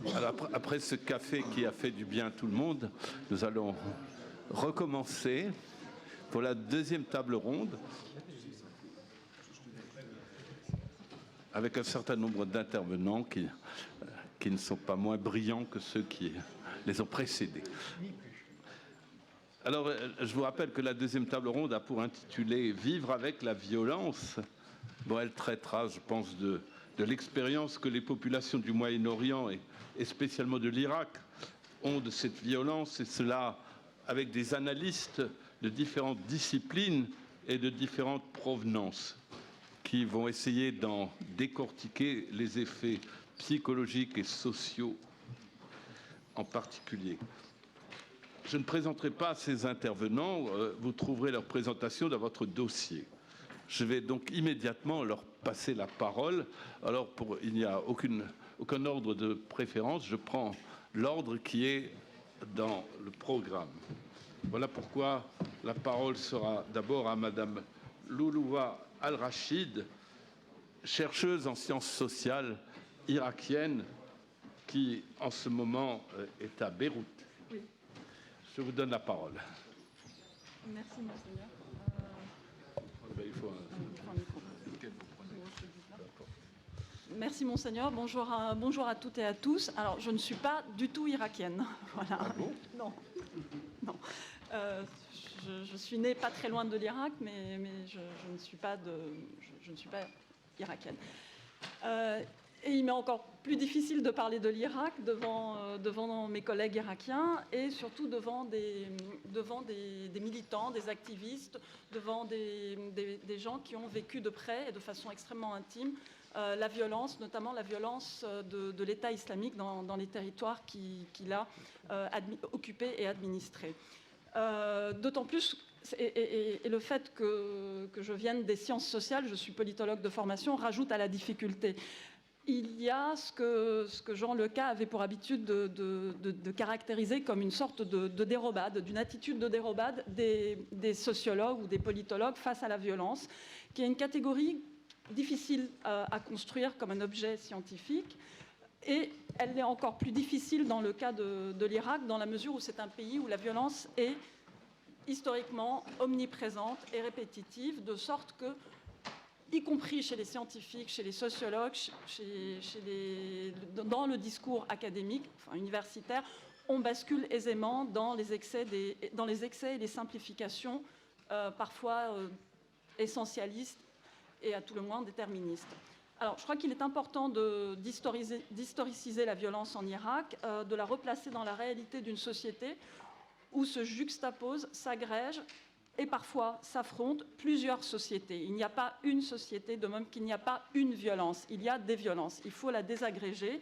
Alors, après ce café qui a fait du bien à tout le monde, nous allons recommencer pour la deuxième table ronde avec un certain nombre d'intervenants qui ne sont pas moins brillants que ceux qui les ont précédés. Alors, je vous rappelle que la deuxième table ronde a pour intitulé « Vivre avec la violence ». Bon, elle traitera, je pense, de l'expérience que les populations du Moyen-Orient et spécialement de l'Irak ont de cette violence, et cela avec des analystes de différentes disciplines et de différentes provenances qui vont essayer d'en décortiquer les effets psychologiques et sociaux en particulier. Je ne présenterai pas ces intervenants, vous trouverez leur présentation dans votre dossier. Je vais donc immédiatement leur passer la parole. Alors, il n'y a aucun ordre de préférence. Je prends l'ordre qui est dans le programme. Voilà pourquoi la parole sera d'abord à Madame Louloua Al-Rachid, chercheuse en sciences sociales irakienne qui, en ce moment, est à Beyrouth. Oui. Je vous donne la parole. Merci, Monseigneur. Il faut Merci, Monseigneur. Bonjour à toutes et à tous. Alors, je ne suis pas du tout irakienne. Voilà. Ah bon ? Non. Non. Je suis née pas très loin de l'Irak, mais je ne suis pas irakienne. Et il m'est encore plus difficile de parler de l'Irak devant mes collègues irakiens et surtout devant des militants, des activistes, devant des gens qui ont vécu de près et de façon extrêmement intime la violence, notamment la violence de l'État islamique dans les territoires qu'il a occupés et administrés. D'autant plus, et le fait que je vienne des sciences sociales, je suis politologue de formation, rajoute à la difficulté. Il y a ce que Jean Leca avait pour habitude de caractériser comme une sorte de dérobade, d'une attitude de dérobade des sociologues ou des politologues face à la violence, qui est une catégorie difficile à construire comme un objet scientifique. Et elle est encore plus difficile dans le cas de l'Irak, dans la mesure où c'est un pays où la violence est historiquement omniprésente et répétitive, de sorte que, y compris chez les scientifiques, chez les sociologues, dans le discours académique, enfin universitaire, on bascule aisément dans les excès et les simplifications, parfois essentialistes et à tout le moins déterministes. Alors, je crois qu'il est important d'historiciser la violence en Irak, de la replacer dans la réalité d'une société où se juxtaposent, s'agrègent et parfois s'affrontent plusieurs sociétés. Il n'y a pas une société, de même qu'il n'y a pas une violence. Il y a des violences. Il faut la désagréger.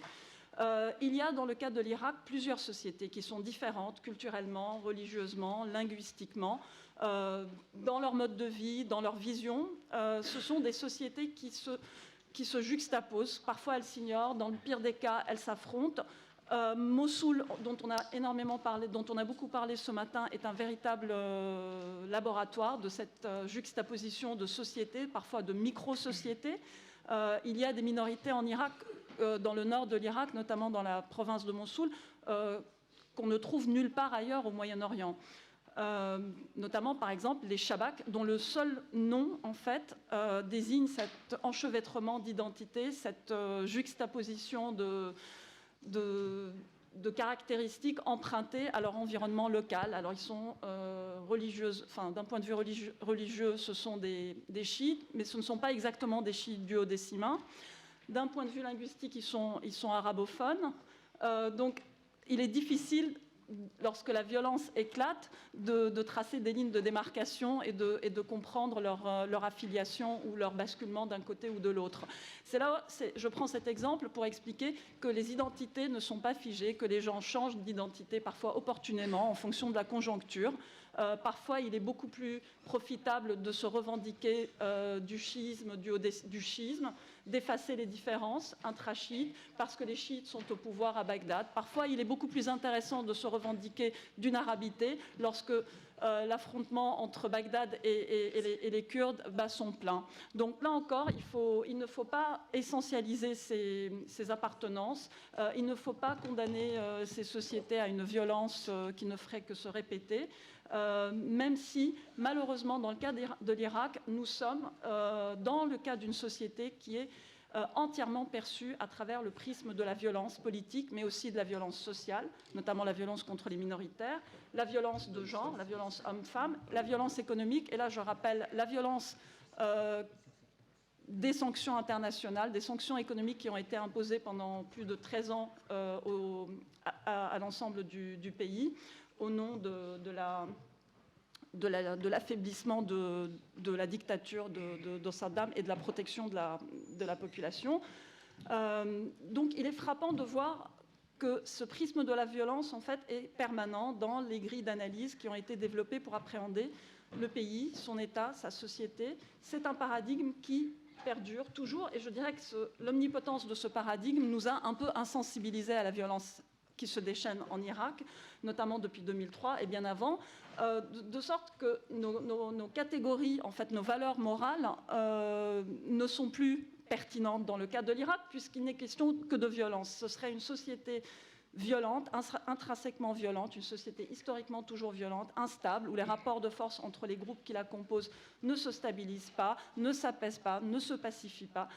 Il y a, dans le cas de l'Irak, plusieurs sociétés qui sont différentes culturellement, religieusement, linguistiquement, dans leur mode de vie, dans leur vision. Ce sont des sociétés qui se juxtaposent. Parfois, elles s'ignorent. Dans le pire des cas, elles s'affrontent. Mossoul, dont on a beaucoup parlé ce matin, est un véritable laboratoire de cette juxtaposition de sociétés, parfois de micro-sociétés. Il y a des minorités en Irak, dans le nord de l'Irak, notamment dans la province de Mossoul, qu'on ne trouve nulle part ailleurs au Moyen-Orient. Notamment, par exemple, les Shabaks, dont le seul nom, en fait, désigne cet enchevêtrement d'identité, cette juxtaposition de caractéristiques empruntées à leur environnement local. Alors, ils sont d'un point de vue religieux, ce sont des chiites, mais ce ne sont pas exactement des chiites duodécimains. D'un point de vue linguistique, ils sont arabophones. Donc, il est difficile, lorsque la violence éclate, de tracer des lignes de démarcation et de comprendre leur affiliation ou leur basculement d'un côté ou de l'autre. Je prends cet exemple pour expliquer que les identités ne sont pas figées, que les gens changent d'identité parfois opportunément en fonction de la conjoncture. Parfois, il est beaucoup plus profitable de se revendiquer du chiisme, du chiisme, d'effacer les différences intra-chiites parce que les chiites sont au pouvoir à Bagdad. Parfois, il est beaucoup plus intéressant de se revendiquer d'une arabité lorsque l'affrontement entre Bagdad et les Kurdes bat son plein. Donc là encore, il ne faut pas essentialiser ces appartenances, il ne faut pas condamner ces sociétés à une violence qui ne ferait que se répéter, même si, malheureusement, dans le cas de l'Irak, nous sommes dans le cas d'une société qui est entièrement perçue à travers le prisme de la violence politique, mais aussi de la violence sociale, notamment la violence contre les minoritaires, la violence de genre, la violence homme-femme, la violence économique, et là je rappelle la violence des sanctions internationales, des sanctions économiques qui ont été imposées pendant plus de 13 ans à l'ensemble du pays, au nom de l'affaiblissement de la dictature de Saddam et de la protection de la population. Donc il est frappant de voir que ce prisme de la violence, en fait, est permanent dans les grilles d'analyse qui ont été développées pour appréhender le pays, son État, sa société. C'est un paradigme qui perdure toujours, et je dirais que l'omnipotence de ce paradigme nous a un peu insensibilisés à la violence qui se déchaîne en Irak, notamment depuis 2003 et bien avant, de sorte que nos catégories, en fait, nos valeurs morales ne sont plus pertinentes dans le cas de l'Irak, puisqu'il n'est question que de violence. Ce serait une société violente, intrinsèquement violente, une société historiquement toujours violente, instable, où les rapports de force entre les groupes qui la composent ne se stabilisent pas, ne s'apaisent pas, ne se pacifient pas.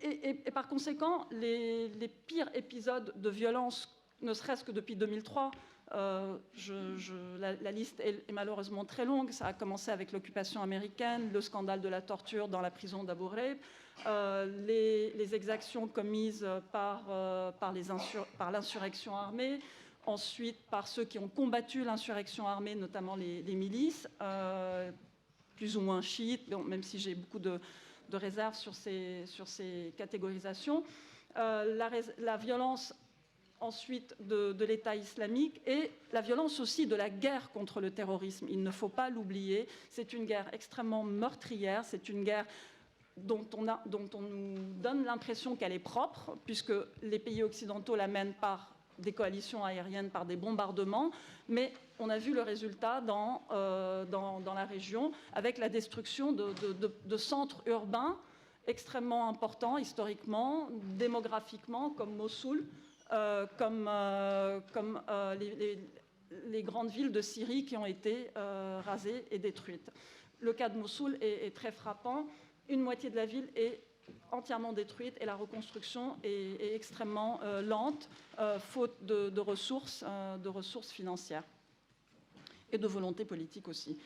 Et par conséquent, les pires épisodes de violence, ne serait-ce que depuis 2003, la liste est malheureusement très longue. Ça a commencé avec l'occupation américaine, le scandale de la torture dans la prison d'Abu Ghraib, les exactions commises par l'insurrection armée, ensuite par ceux qui ont combattu l'insurrection armée, notamment les milices, plus ou moins chiites, même si j'ai beaucoup de réserves sur ces catégorisations. La violence ensuite de l'État islamique et la violence aussi de la guerre contre le terrorisme. Il ne faut pas l'oublier. C'est une guerre extrêmement meurtrière. C'est une guerre dont on nous donne l'impression qu'elle est propre, puisque les pays occidentaux la mènent par des coalitions aériennes, par des bombardements. Mais on a vu le résultat dans la région, avec la destruction de centres urbains extrêmement importants historiquement, démographiquement, comme Mossoul, comme les grandes villes de Syrie qui ont été rasées et détruites. Le cas de Mossoul est très frappant. Une moitié de la ville est entièrement détruite et la reconstruction est extrêmement lente, faute de ressources financières et de volonté politique aussi.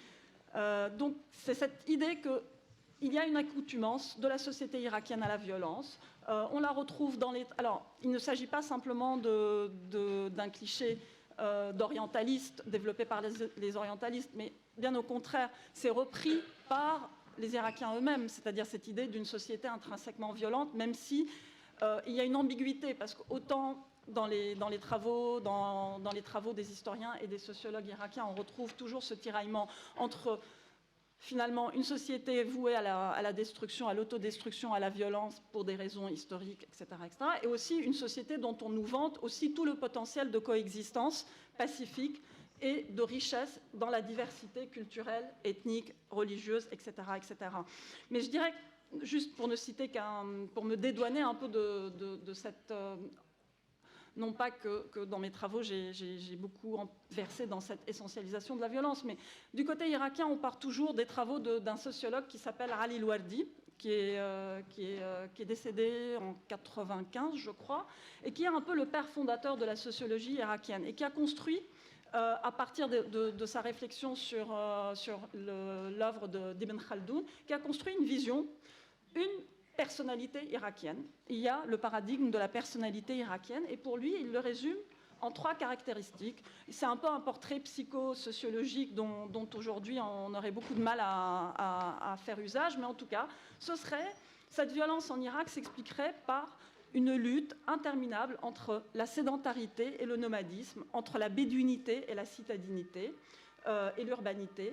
Donc c'est cette idée qu'il y a une accoutumance de la société irakienne à la violence. On la retrouve dans les... Alors, il ne s'agit pas simplement d'un cliché d'orientaliste développé par les orientalistes, mais bien au contraire, c'est repris par les Irakiens eux-mêmes, c'est-à-dire cette idée d'une société intrinsèquement violente, même si il y a une ambiguïté, parce qu'autant dans les travaux des historiens et des sociologues irakiens, on retrouve toujours ce tiraillement entre finalement une société vouée à la destruction, à l'autodestruction, à la violence pour des raisons historiques, etc., et aussi une société dont on nous vante aussi tout le potentiel de coexistence pacifique et de richesse dans la diversité culturelle, ethnique, religieuse, etc., etc. Mais je dirais, juste pour ne citer pour me dédouaner un peu de cette... non pas que dans mes travaux, j'ai beaucoup versé dans cette essentialisation de la violence, mais du côté irakien, on part toujours des travaux d'un sociologue qui s'appelle Ali Louardi, qui est décédé en 1995, je crois, et qui est un peu le père fondateur de la sociologie irakienne, et qui a construit, à partir de sa réflexion sur l'œuvre d'Ibn Khaldoun, qui a construit une vision, une personnalité irakienne. Il y a le paradigme de la personnalité irakienne, et pour lui, il le résume en 3 caractéristiques. C'est un peu un portrait psychosociologique dont aujourd'hui on aurait beaucoup de mal à faire usage, mais en tout cas, cette violence en Irak s'expliquerait par une lutte interminable entre la sédentarité et le nomadisme, entre la bédouinité et la citadinité et l'urbanité.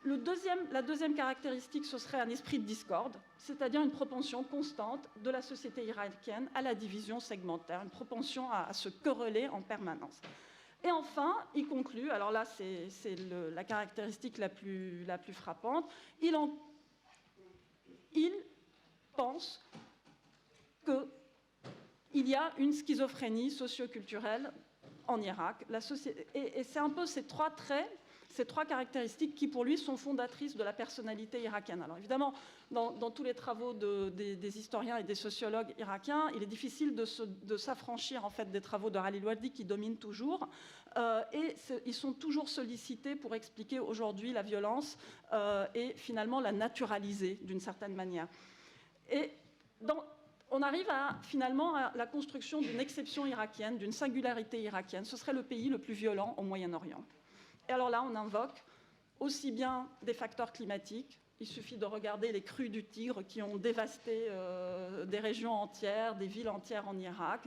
La deuxième caractéristique, ce serait un esprit de discorde, c'est-à-dire une propension constante de la société irakienne à la division segmentaire, une propension à se quereller en permanence. Et enfin, il conclut, alors là c'est la caractéristique la plus frappante, il pense qu'il y a une schizophrénie socio-culturelle en Irak. Et c'est un peu ces trois traits, ces trois caractéristiques qui, pour lui, sont fondatrices de la personnalité irakienne. Alors évidemment, dans tous les travaux des historiens et des sociologues irakiens, il est difficile de s'affranchir en fait des travaux de Khalil Wadi qui dominent toujours. Ils sont toujours sollicités pour expliquer aujourd'hui la violence et finalement la naturaliser d'une certaine manière. Et on arrive finalement à la construction d'une exception irakienne, d'une singularité irakienne. Ce serait le pays le plus violent au Moyen-Orient. Et alors là, on invoque aussi bien des facteurs climatiques. Il suffit de regarder les crues du Tigre qui ont dévasté des régions entières, des villes entières en Irak.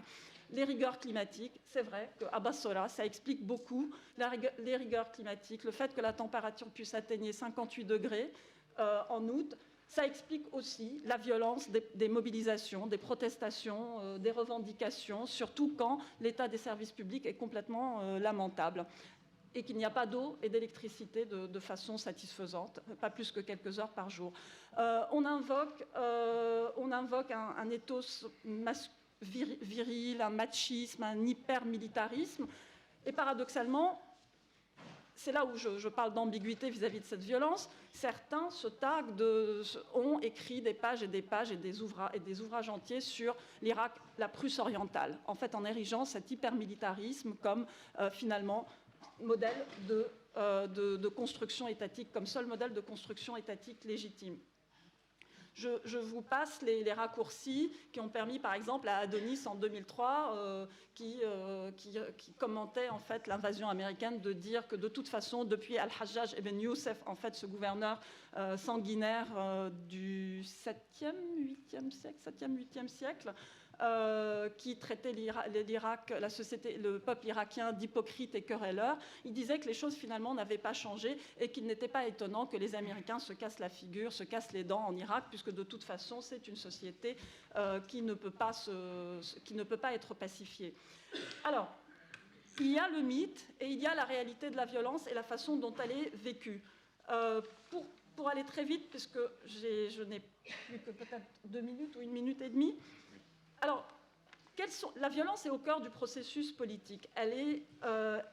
Les rigueurs climatiques, c'est vrai qu'à Bassora, ça explique beaucoup les rigueurs climatiques, le fait que la température puisse atteindre 58 degrés en août. Ça explique aussi la violence des mobilisations, des protestations, des revendications, surtout quand l'état des services publics est complètement lamentable et qu'il n'y a pas d'eau et d'électricité de façon satisfaisante, pas plus que quelques heures par jour. On invoque un ethos viril, un machisme, un hyper-militarisme, et paradoxalement, c'est là où je parle d'ambiguïté vis-à-vis de cette violence. Certains se targuent ont écrit des pages et des pages et des ouvrages entiers sur l'Irak, la Prusse orientale, en fait en érigeant cet hypermilitarisme comme finalement modèle de construction étatique, comme seul modèle de construction étatique légitime. Je vous passe les raccourcis qui ont permis, par exemple, à Adonis en 2003, qui commentait en fait l'invasion américaine, de dire que de toute façon, depuis Al-Hajjaj ibn Youssef, en fait, ce gouverneur sanguinaire du 7e, 8e siècle, qui traitait l'Irak, la société, le peuple irakien d'hypocrite et querelleur, il disait que les choses finalement n'avaient pas changé et qu'il n'était pas étonnant que les Américains se cassent la figure, se cassent les dents en Irak, puisque de toute façon c'est une société qui ne peut pas être pacifiée. Alors, il y a le mythe et il y a la réalité de la violence et la façon dont elle est vécue. Pour aller très vite, puisque je n'ai plus que peut-être 2 minutes ou 1 minute et demie. Alors, la violence est au cœur du processus politique. Elle est,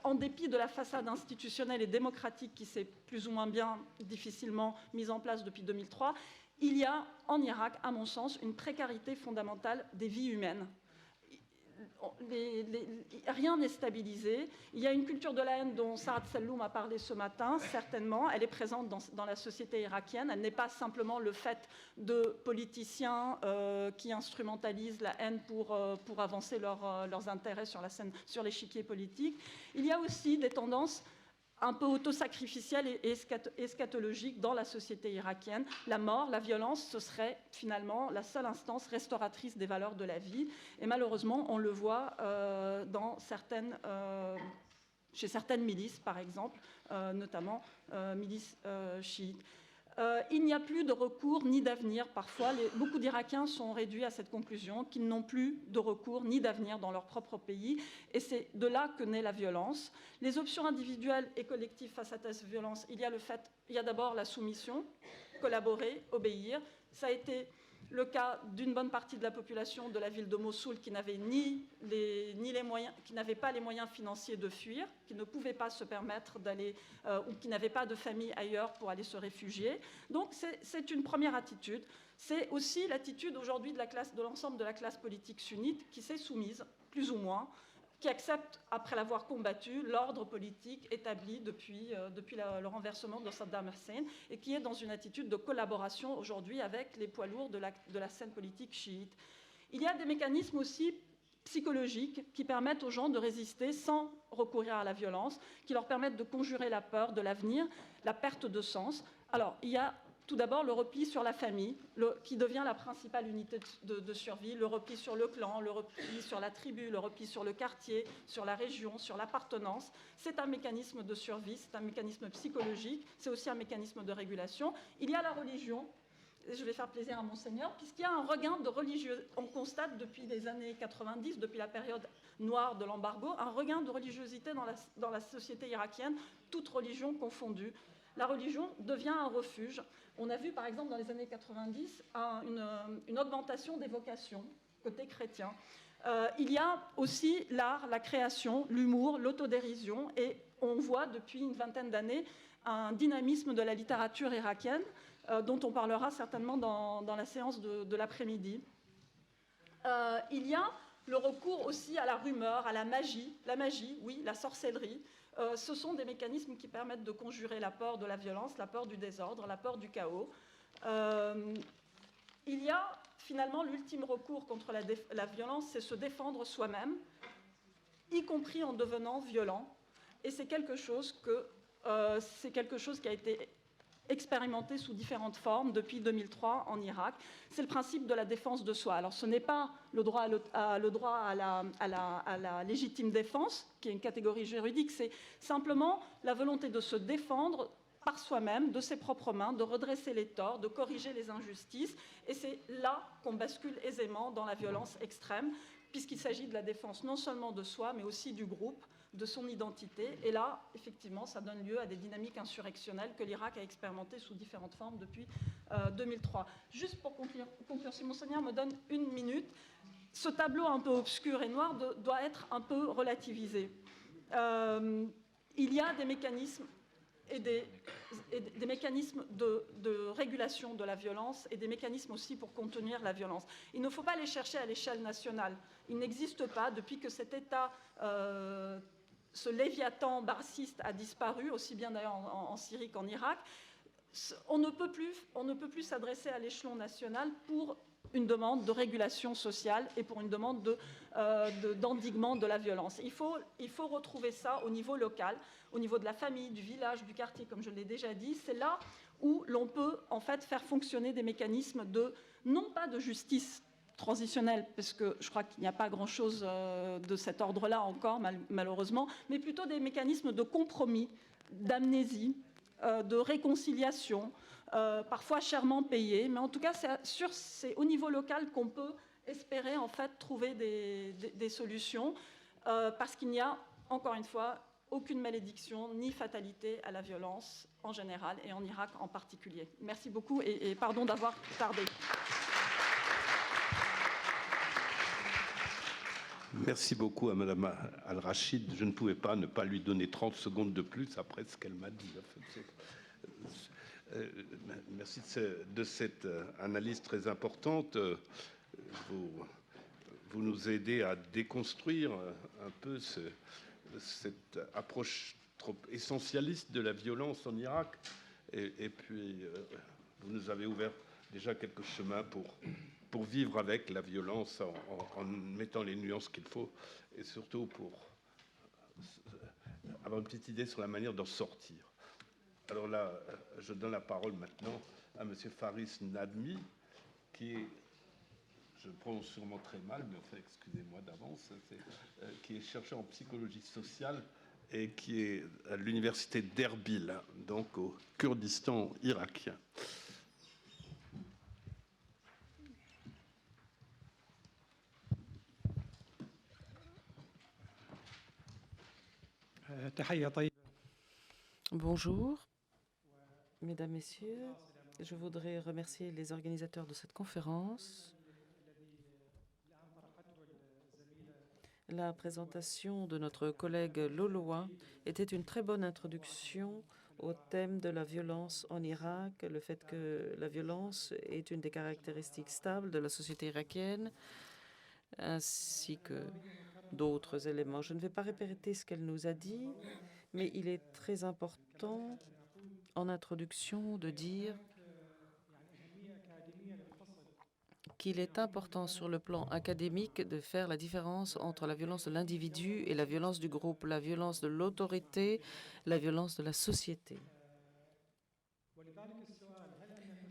en dépit de la façade institutionnelle et démocratique qui s'est plus ou moins bien difficilement mise en place depuis 2003, il y a en Irak, à mon sens, une précarité fondamentale des vies humaines. Rien n'est stabilisé. Il y a une culture de la haine dont Saad Selloum a parlé ce matin, certainement. Elle est présente dans la société irakienne. Elle n'est pas simplement le fait de politiciens qui instrumentalisent la haine pour avancer leurs intérêts sur l'échiquier politique. Il y a aussi des tendances un peu autosacrificielle et eschatologique dans la société irakienne. La mort, la violence, ce serait finalement la seule instance restauratrice des valeurs de la vie. Et malheureusement, on le voit chez certaines milices, par exemple, notamment milices chiites. Il n'y a plus de recours ni d'avenir. Parfois, beaucoup d'Irakiens sont réduits à cette conclusion qu'ils n'ont plus de recours ni d'avenir dans leur propre pays. Et c'est de là que naît la violence. Les options individuelles et collectives face à cette violence, il y a d'abord la soumission, collaborer, obéir. Ça a été le cas d'une bonne partie de la population de la ville de Mossoul qui n'avait qui n'avait pas les moyens financiers de fuir, qui ne pouvait pas se permettre d'aller, ou qui n'avait pas de famille ailleurs pour aller se réfugier. Donc c'est une première attitude. C'est aussi l'attitude aujourd'hui de l'ensemble de la classe politique sunnite qui s'est soumise, plus ou moins, qui accepte, après l'avoir combattu, l'ordre politique établi depuis le renversement de Saddam Hussein et qui est dans une attitude de collaboration aujourd'hui avec les poids lourds de la scène politique chiite. Il y a des mécanismes aussi psychologiques qui permettent aux gens de résister sans recourir à la violence, qui leur permettent de conjurer la peur de l'avenir, la perte de sens. Alors, il y a tout d'abord le repli sur la famille, qui devient la principale unité de survie, le repli sur le clan, le repli sur la tribu, le repli sur le quartier, sur la région, sur l'appartenance. C'est un mécanisme de survie, c'est un mécanisme psychologique, c'est aussi un mécanisme de régulation. Il y a la religion. je vais faire plaisir à Monseigneur, puisqu'il y a un regain de religieux. On constate depuis les années 90, depuis la période noire de l'embargo, un regain de religiosité dans la société irakienne, toute religion confondue. La religion devient un refuge. On a vu par exemple dans les années 90 une augmentation des vocations côté chrétien. Il y a aussi l'art, la création, l'humour, l'autodérision, et on voit depuis une vingtaine d'années un dynamisme de la littérature irakienne, dont on parlera certainement dans la séance de l'après-midi. Il y a le recours aussi à la rumeur, à la magie, oui, la sorcellerie. Ce sont des mécanismes qui permettent de conjurer la peur de la violence, la peur du désordre, la peur du chaos. Il y a finalement l'ultime recours contre la violence, c'est se défendre soi-même, y compris en devenant violent. Et c'est quelque chose qui a été expérimenté sous différentes formes depuis 2003 en Irak. C'est le principe de la défense de soi. Alors ce n'est pas le droit à la légitime défense, qui est une catégorie juridique, c'est simplement la volonté de se défendre par soi-même, de ses propres mains, de redresser les torts, de corriger les injustices. Et c'est là qu'on bascule aisément dans la violence extrême, puisqu'il s'agit de la défense non seulement de soi, mais aussi du groupe, de son identité. Et là, effectivement, ça donne lieu à des dynamiques insurrectionnelles que l'Irak a expérimentées sous différentes formes depuis 2003. Juste pour conclure, si Monseigneur me donne une minute, ce tableau un peu obscur et noir doit être un peu relativisé. Il y a des mécanismes et des mécanismes de régulation de la violence et des mécanismes aussi pour contenir la violence. Il ne faut pas les chercher à l'échelle nationale. Il n'existe pas, depuis que cet État, ce léviathan barciste a disparu, aussi bien d'ailleurs en Syrie qu'en Irak, on ne peut plus s'adresser à l'échelon national pour une demande de régulation sociale et pour une demande d'endiguement de la violence. Il faut retrouver ça au niveau local, au niveau de la famille, du village, du quartier, comme je l'ai déjà dit. C'est là où l'on peut en fait faire fonctionner des mécanismes non pas de justice transitionnelle, parce que je crois qu'il n'y a pas grand-chose de cet ordre-là encore, malheureusement, mais plutôt des mécanismes de compromis, d'amnésie, de réconciliation, parfois chèrement payés, mais en tout cas, c'est au niveau local qu'on peut espérer en fait trouver des solutions, parce qu'il n'y a, encore une fois, aucune malédiction ni fatalité à la violence en général et en Irak en particulier. Merci beaucoup et pardon d'avoir tardé. Merci beaucoup à Madame Al-Rachid. Je ne pouvais pas ne pas lui donner 30 secondes de plus après ce qu'elle m'a dit. Merci de cette analyse très importante. Vous nous aidez à déconstruire un peu cette approche trop essentialiste de la violence en Irak. Et puis, vous nous avez ouvert déjà quelques chemins pour vivre avec la violence en mettant les nuances qu'il faut et surtout pour avoir une petite idée sur la manière d'en sortir. Alors là, je donne la parole maintenant à Monsieur Faris Nadmi, qui est, je le prononce sûrement très mal, mais enfin, excusez-moi d'avance, qui est chercheur en psychologie sociale et qui est à l'université d'Erbil, donc au Kurdistan irakien. Bonjour, mesdames, messieurs. Je voudrais remercier les organisateurs de cette conférence. La présentation de notre collègue Loloa était une très bonne introduction au thème de la violence en Irak, le fait que la violence est une des caractéristiques stables de la société irakienne, ainsi que d'autres éléments. Je ne vais pas répéter ce qu'elle nous a dit, mais il est très important en introduction de dire qu'il est important sur le plan académique de faire la différence entre la violence de l'individu et la violence du groupe, la violence de l'autorité, la violence de la société.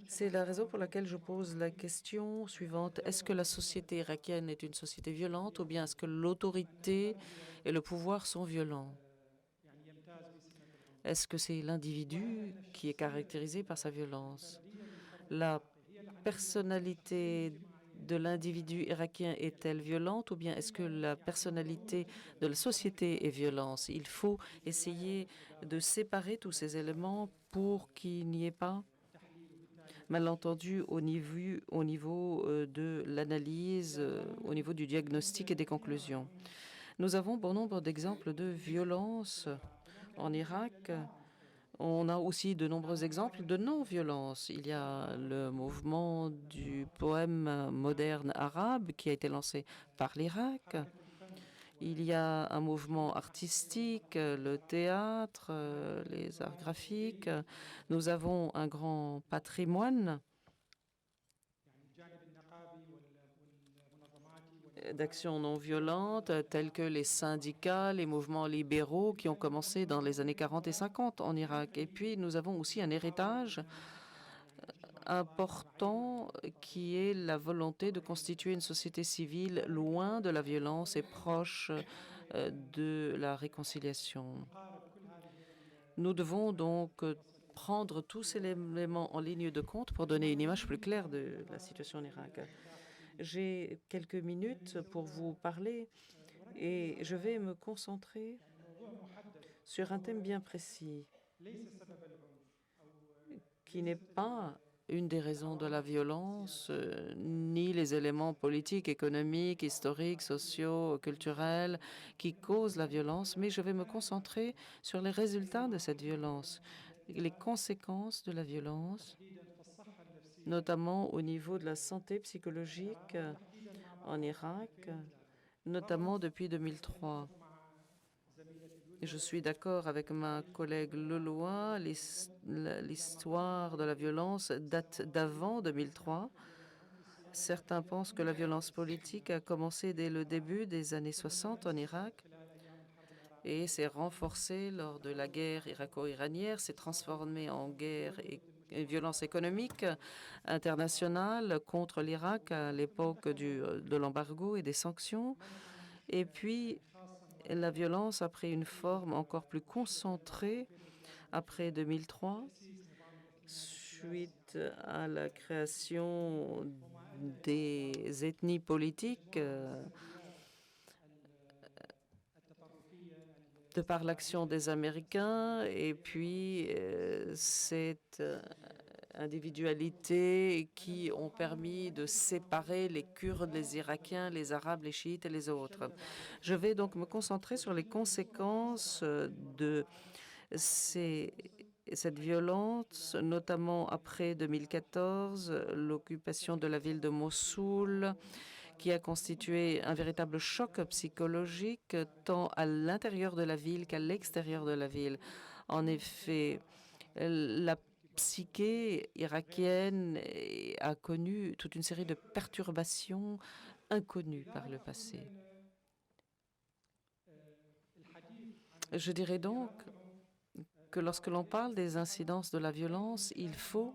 C'est la raison pour laquelle je pose la question suivante. Est-ce que la société irakienne est une société violente ou bien est-ce que l'autorité et le pouvoir sont violents? Est-ce que c'est l'individu qui est caractérisé par sa violence? La personnalité de l'individu irakien est-elle violente ou bien est-ce que la personnalité de la société est violence? Il faut essayer de séparer tous ces éléments pour qu'il n'y ait pas malentendu au niveau de l'analyse, au niveau du diagnostic et des conclusions. Nous avons bon nombre d'exemples de violence en Irak. On a aussi de nombreux exemples de non-violence. Il y a le mouvement du poème moderne arabe qui a été lancé par l'Irak. Il y a un mouvement artistique, le théâtre, les arts graphiques. Nous avons un grand patrimoine d'actions non violentes telles que les syndicats, les mouvements libéraux qui ont commencé dans les années 40 et 50 en Irak. Et puis nous avons aussi un héritage important qui est la volonté de constituer une société civile loin de la violence et proche de la réconciliation. Nous devons donc prendre tous ces éléments en ligne de compte pour donner une image plus claire de la situation en Irak. J'ai quelques minutes pour vous parler et je vais me concentrer sur un thème bien précis qui n'est pas une des raisons de la violence, ni les éléments politiques, économiques, historiques, sociaux, culturels qui causent la violence, mais je vais me concentrer sur les résultats de cette violence, les conséquences de la violence, notamment au niveau de la santé psychologique en Irak, notamment depuis 2003. Je suis d'accord avec ma collègue Leloir, l'histoire de la violence date d'avant 2003. Certains pensent que la violence politique a commencé dès le début des années 60 en Irak et s'est renforcée lors de la guerre irako-iranienne, s'est transformée en guerre et violence économique internationale contre l'Irak à l'époque de l'embargo et des sanctions. Et puis, la violence a pris une forme encore plus concentrée après 2003, suite à la création des ethnies politiques de par l'action des Américains et puis cette individualité qui ont permis de séparer les Kurdes, les Irakiens, les Arabes, les Chiites et les autres. Je vais donc me concentrer sur les conséquences de cette violence, notamment après 2014, l'occupation de la ville de Mossoul, qui a constitué un véritable choc psychologique tant à l'intérieur de la ville qu'à l'extérieur de la ville. En effet, la psyché irakienne a connu toute une série de perturbations inconnues par le passé. Je dirais donc que lorsque l'on parle des incidences de la violence, il faut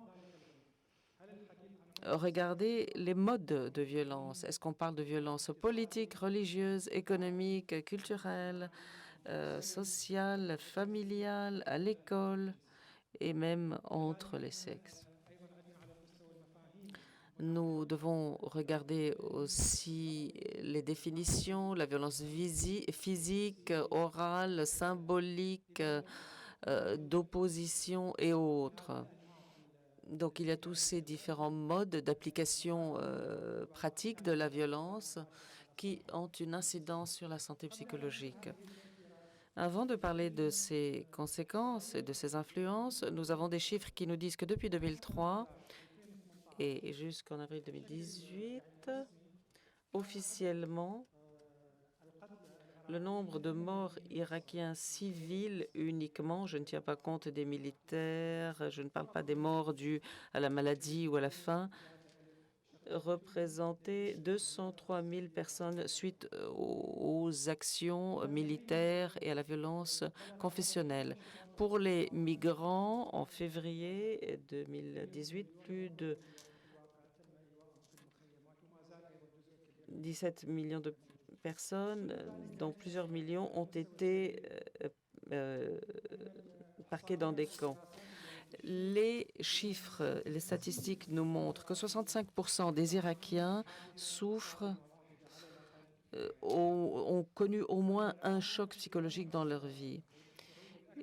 regarder les modes de violence. Est-ce qu'on parle de violence politique, religieuse, économique, culturelle, sociale, familiale, à l'école et même entre les sexes? Nous devons regarder aussi les définitions, la violence physique, orale, symbolique, d'opposition et autres. Donc il y a tous ces différents modes d'application pratique de la violence qui ont une incidence sur la santé psychologique. Avant de parler de ces conséquences et de ces influences, nous avons des chiffres qui nous disent que depuis 2003 et jusqu'en avril 2018, officiellement, le nombre de morts irakiens civils uniquement, je ne tiens pas compte des militaires, je ne parle pas des morts dues à la maladie ou à la faim, représentait 203 000 personnes suite aux actions militaires et à la violence confessionnelle. Pour les migrants, en février 2018, plus de 17 millions de personnes, dont plusieurs millions ont été parquées dans des camps. Les chiffres, les statistiques nous montrent que 65% des Irakiens souffrent, ont connu au moins un choc psychologique dans leur vie.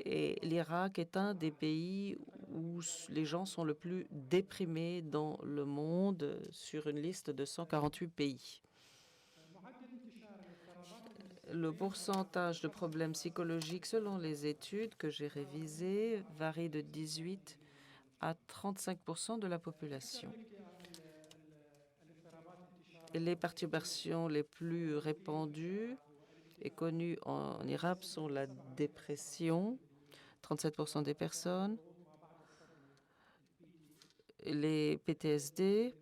Et l'Irak est un des pays où les gens sont le plus déprimés dans le monde sur une liste de 148 pays. Le pourcentage de problèmes psychologiques selon les études que j'ai révisées varie de 18 à 35% de la population. Les perturbations les plus répandues et connues en Irak sont la dépression, 37% des personnes, les PTSD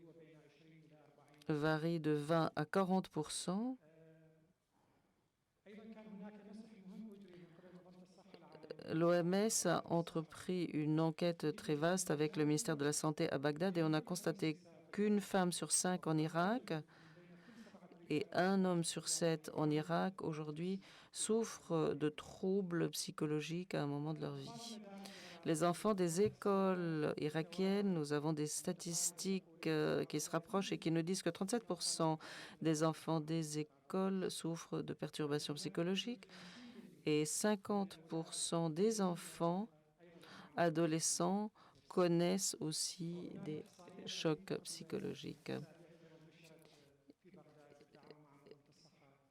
varient de 20 à 40%. L'OMS a entrepris une enquête très vaste avec le ministère de la Santé à Bagdad et on a constaté qu'une femme sur 5 en Irak et un homme sur 7 en Irak aujourd'hui souffrent de troubles psychologiques à un moment de leur vie. Les enfants des écoles irakiennes, nous avons des statistiques qui se rapprochent et qui nous disent que 37% des enfants des écoles souffrent de perturbations psychologiques et 50% des enfants adolescents connaissent aussi des chocs psychologiques.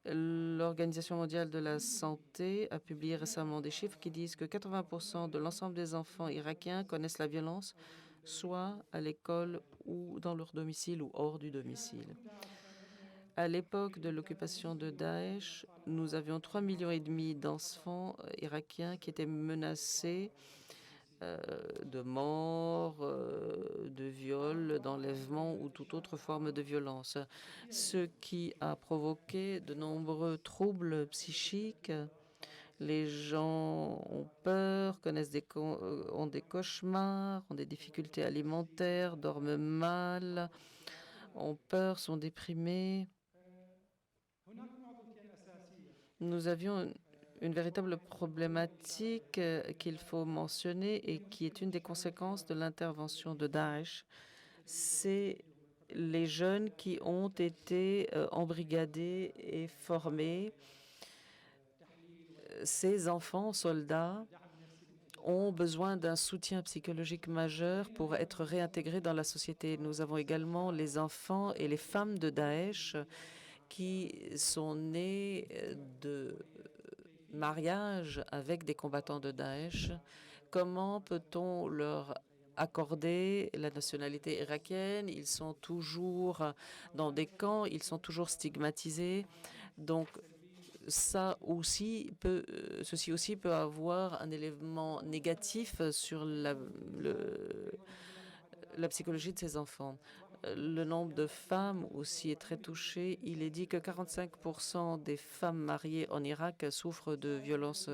L'Organisation mondiale de la santé a publié récemment des chiffres qui disent que 80% de l'ensemble des enfants irakiens connaissent la violence, soit à l'école ou dans leur domicile ou hors du domicile. À l'époque de l'occupation de Daesh, nous avions 3,5 millions d'enfants irakiens qui étaient menacés de mort, de viol, d'enlèvement ou toute autre forme de violence, ce qui a provoqué de nombreux troubles psychiques. Les gens ont peur, ont des cauchemars, ont des difficultés alimentaires, dorment mal, ont peur, sont déprimés. Nous avions une véritable problématique qu'il faut mentionner et qui est une des conséquences de l'intervention de Daesh. C'est les jeunes qui ont été embrigadés et formés. Ces enfants soldats ont besoin d'un soutien psychologique majeur pour être réintégrés dans la société. Nous avons également les enfants et les femmes de Daesh qui sont nés de mariage avec des combattants de Daesh. Comment peut-on leur accorder la nationalité irakienne? Ils sont toujours dans des camps, ils sont toujours stigmatisés. Donc, ceci aussi peut avoir un élément négatif sur la psychologie de ces enfants. Le nombre de femmes aussi est très touché. Il est dit que 45% des femmes mariées en Irak souffrent de violences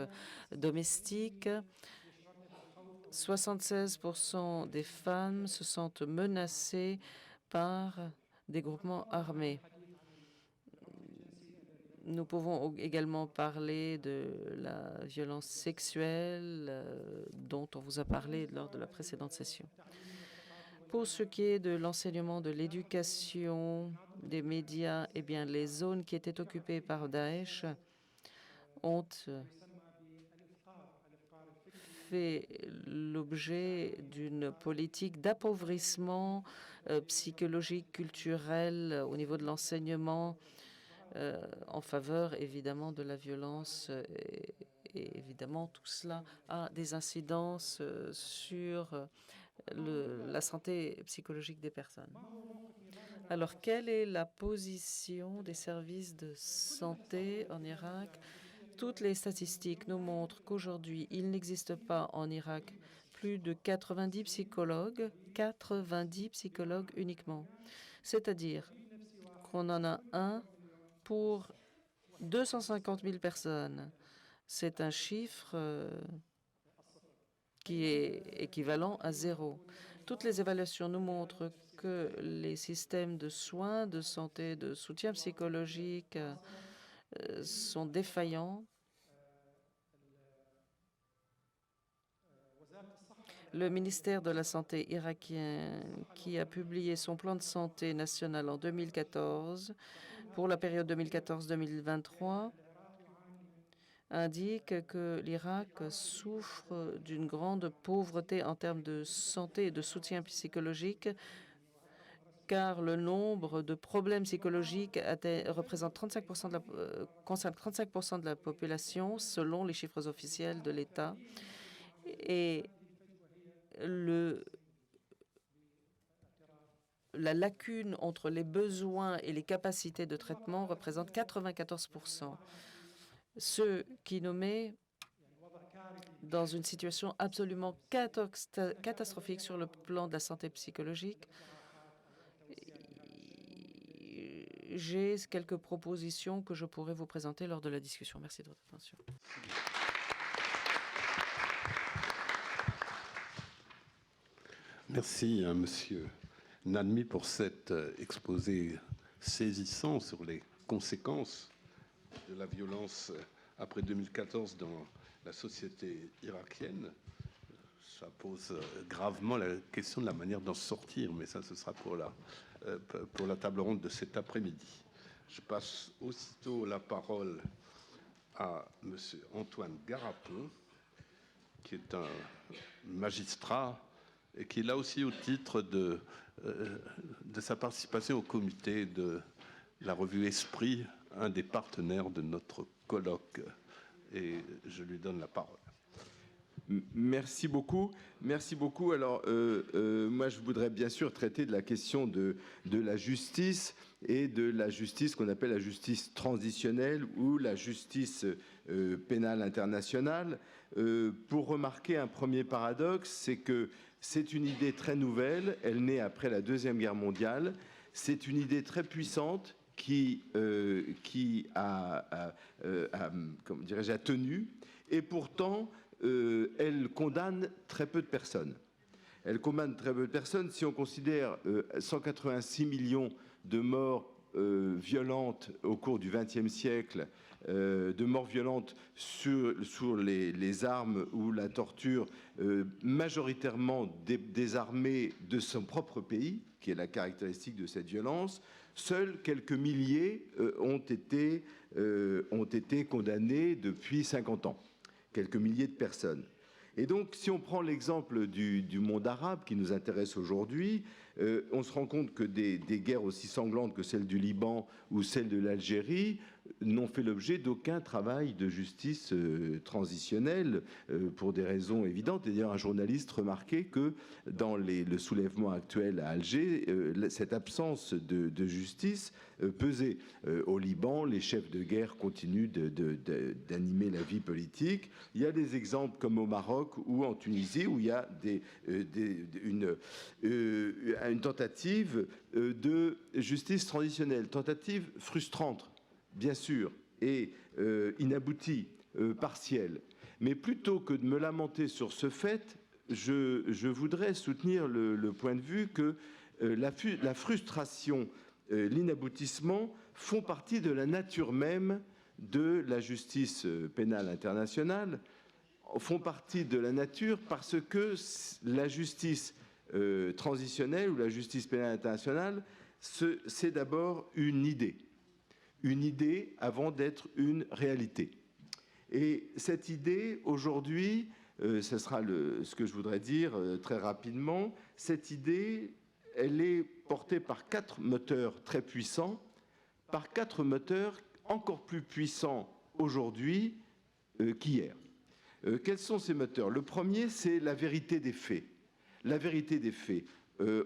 domestiques. 76% des femmes se sentent menacées par des groupements armés. Nous pouvons également parler de la violence sexuelle dont on vous a parlé lors de la précédente session. Pour ce qui est de l'enseignement, de l'éducation, des médias, eh bien, les zones qui étaient occupées par Daesh ont fait l'objet d'une politique d'appauvrissement psychologique, culturel au niveau de l'enseignement en faveur évidemment de la violence et évidemment tout cela a des incidences sur la santé psychologique des personnes. Alors, quelle est la position des services de santé en Irak? Toutes les statistiques nous montrent qu'aujourd'hui, il n'existe pas en Irak plus de 90 psychologues uniquement. C'est-à-dire qu'on en a un pour 250 000 personnes. C'est un chiffre qui est équivalent à 0. Toutes les évaluations nous montrent que les systèmes de soins, de santé, de soutien psychologique sont défaillants. Le ministère de la Santé irakien, qui a publié son plan de santé national en 2014, pour la période 2014-2023, indique que l'Irak souffre d'une grande pauvreté en termes de santé et de soutien psychologique, car le nombre de problèmes psychologiques représente 35% concerne 35% de la population, selon les chiffres officiels de l'État. Et la lacune entre les besoins et les capacités de traitement représente 94%, ce qui nous met dans une situation absolument catastrophique sur le plan de la santé psychologique. J'ai quelques propositions que je pourrais vous présenter lors de la discussion. Merci de votre attention. Merci, Monsieur Nadmi, pour cet exposé saisissant sur les conséquences de la violence après 2014 dans la société irakienne. Ça pose gravement la question de la manière d'en sortir, mais ça, ce sera pour la table ronde de cet après-midi. Je passe aussitôt la parole à Monsieur Antoine Garapon, qui est un magistrat et qui est là aussi au titre de sa participation au comité de la revue Esprit, un des partenaires de notre colloque. Et je lui donne la parole. Merci beaucoup. Merci beaucoup. Alors, moi, je voudrais bien sûr traiter de la question de la justice et de la justice qu'on appelle la justice transitionnelle ou la justice pénale internationale. Pour remarquer un premier paradoxe, c'est que c'est une idée très nouvelle. Elle naît après la Deuxième Guerre mondiale. C'est une idée très puissante qui a tenu. Et pourtant, elle condamne très peu de personnes. Elle condamne très peu de personnes. Si on considère 186 millions de morts violentes au cours du XXe siècle, de morts violentes sur les armes ou la torture, majoritairement des armées de son propre pays, qui est la caractéristique de cette violence, seuls quelques milliers ont été condamnés depuis 50 ans. Quelques milliers de personnes. Et donc, si on prend l'exemple du monde arabe qui nous intéresse aujourd'hui, on se rend compte que des guerres aussi sanglantes que celle du Liban ou celle de l'Algérie n'ont fait l'objet d'aucun travail de justice transitionnelle pour des raisons évidentes. Et d'ailleurs, un journaliste remarquait que dans le soulèvement actuel à Alger, cette absence de justice pesait. Au Liban, les chefs de guerre continuent d'animer la vie politique. Il y a des exemples comme au Maroc ou en Tunisie où il y a une tentative de justice transitionnelle, tentative frustrante, bien sûr, et inaboutie, partielle. Mais plutôt que de me lamenter sur ce fait, je voudrais soutenir le point de vue que la frustration, l'inaboutissement font partie de la nature même de la justice pénale internationale, font partie de la nature parce que la justice transitionnelle ou la justice pénale internationale, c'est d'abord une idée avant d'être une réalité. Et cette idée, aujourd'hui, ce sera ce que je voudrais dire très rapidement, cette idée, elle est portée par 4 moteurs très puissants, par 4 moteurs encore plus puissants aujourd'hui qu'hier. Quels sont ces moteurs? Le premier, c'est la vérité des faits. La vérité des faits.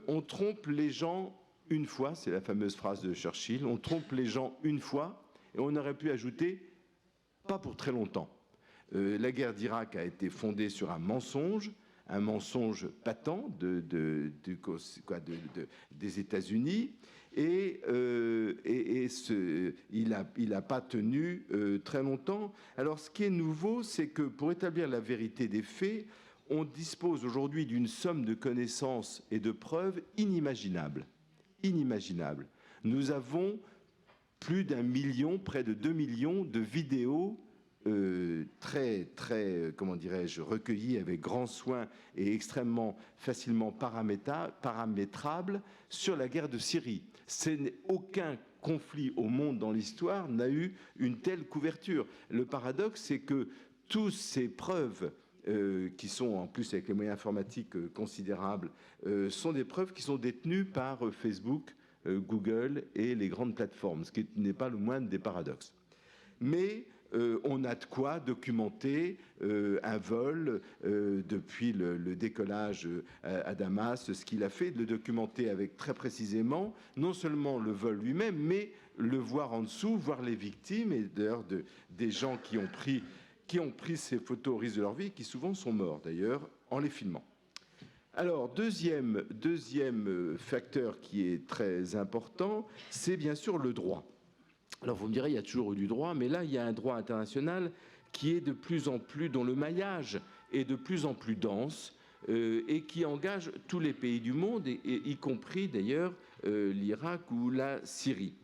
On trompe les gens une fois, c'est la fameuse phrase de Churchill, on trompe les gens une fois, et on aurait pu ajouter pas pour très longtemps. La guerre d'Irak a été fondée sur un mensonge patent des États-Unis, et il n'a pas tenu très longtemps. Alors, ce qui est nouveau, c'est que pour établir la vérité des faits, on dispose aujourd'hui d'une somme de connaissances et de preuves inimaginables. Nous avons plus d'1 million, près de 2 millions de vidéos très, comment dirais-je, recueilli avec grand soin et extrêmement facilement paramétrable sur la guerre de Syrie. Aucun conflit au monde dans l'histoire n'a eu une telle couverture. Le paradoxe, c'est que toutes ces preuves qui sont en plus avec les moyens informatiques considérables, sont des preuves qui sont détenues par Facebook, Google et les grandes plateformes, ce qui n'est pas le moindre des paradoxes. Mais on a de quoi documenter un vol depuis le décollage à Damas, ce qu'il a fait, de le documenter avec très précisément, non seulement le vol lui-même, mais le voir en dessous, voir les victimes, et d'ailleurs des gens qui ont pris ces photos au risque de leur vie, qui souvent sont morts d'ailleurs en les filmant. Alors, deuxième facteur qui est très important, c'est bien sûr le droit. Alors, vous me direz, il y a toujours eu du droit, mais là, il y a un droit international qui est de plus en plus, dont le maillage est de plus en plus dense et qui engage tous les pays du monde, y compris d'ailleurs l'Irak ou la Syrie.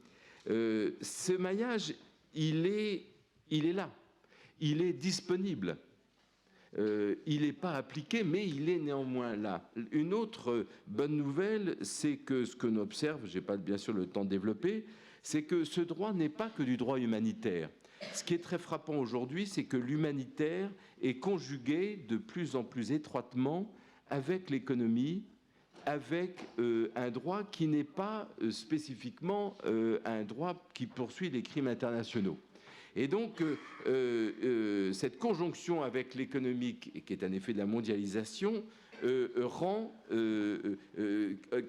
Ce maillage, il est là. Il est disponible. Il n'est pas appliqué, mais il est néanmoins là. Une autre bonne nouvelle, c'est que ce qu'on observe, je n'ai pas bien sûr le temps de développer, c'est que ce droit n'est pas que du droit humanitaire. Ce qui est très frappant aujourd'hui, c'est que l'humanitaire est conjugué de plus en plus étroitement avec l'économie, avec un droit qui n'est pas spécifiquement un droit qui poursuit les crimes internationaux. Et donc, cette conjonction avec l'économique, qui est un effet de la mondialisation,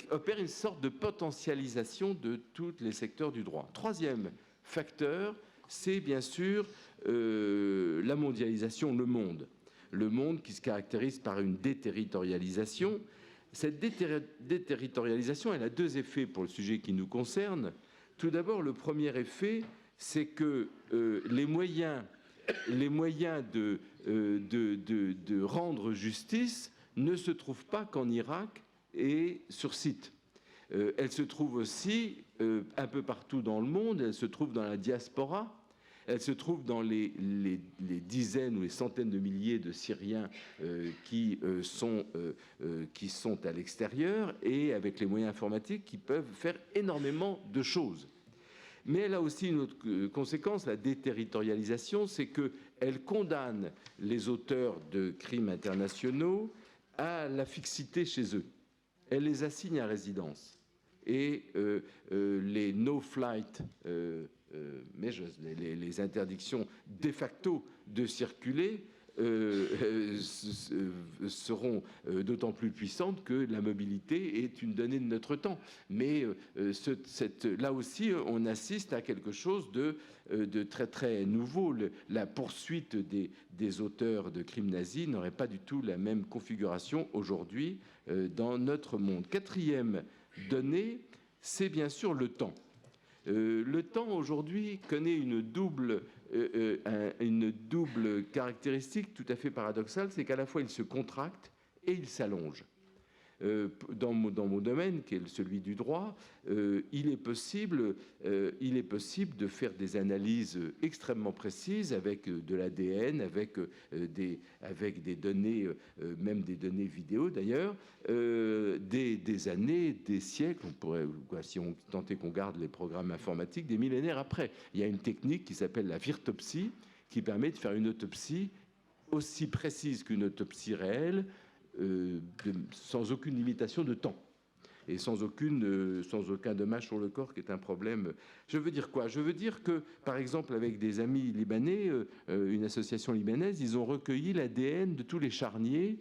opère une sorte de potentialisation de tous les secteurs du droit. Troisième facteur, c'est bien sûr la mondialisation, le monde. Le monde qui se caractérise par une déterritorialisation. Cette déterritorialisation, elle a deux effets pour le sujet qui nous concerne. Tout d'abord, le premier effet, c'est que les moyens de rendre justice ne se trouvent pas qu'en Irak et sur site. Elles se trouvent aussi un peu partout dans le monde, elles se trouvent dans la diaspora, elles se trouvent dans les dizaines ou les centaines de milliers de Syriens qui sont à l'extérieur et avec les moyens informatiques qui peuvent faire énormément de choses. Mais elle a aussi une autre conséquence, la déterritorialisation, c'est qu'elle condamne les auteurs de crimes internationaux à la fixité chez eux. Elle les assigne à résidence. Et les no-flight measures, les interdictions de facto de circuler, seront d'autant plus puissantes que la mobilité est une donnée de notre temps. Mais là aussi, on assiste à quelque chose de très très nouveau. La poursuite des auteurs de crimes nazis n'aurait pas du tout la même configuration aujourd'hui dans notre monde. Quatrième donnée, c'est bien sûr le temps. Le temps aujourd'hui connaît une double caractéristique tout à fait paradoxale, c'est qu'à la fois il se contracte et il s'allonge. Dans mon domaine, qui est celui du droit, il est possible de faire des analyses extrêmement précises avec de l'ADN, avec des données, même des données vidéo d'ailleurs, des années, des siècles, on pourrait, si on tentait qu'on garde les programmes informatiques, des millénaires après. Il y a une technique qui s'appelle la virtopsie, qui permet de faire une autopsie aussi précise qu'une autopsie réelle, sans aucune limitation de temps et sans aucun dommage sur le corps, qui est un problème. Je veux dire quoi? Je veux dire que, par exemple, avec des amis libanais, une association libanaise, ils ont recueilli l'ADN de tous les charniers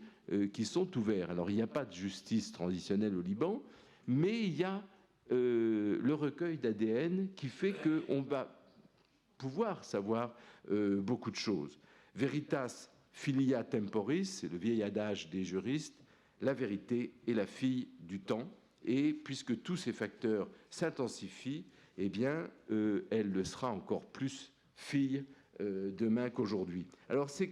qui sont ouverts. Alors, il n'y a pas de justice transitionnelle au Liban, mais il y a le recueil d'ADN qui fait qu'on va pouvoir savoir beaucoup de choses. Veritas filia temporis, c'est le vieil adage des juristes, la vérité est la fille du temps, et puisque tous ces facteurs s'intensifient, eh bien, elle le sera encore plus fille demain qu'aujourd'hui. Alors, ces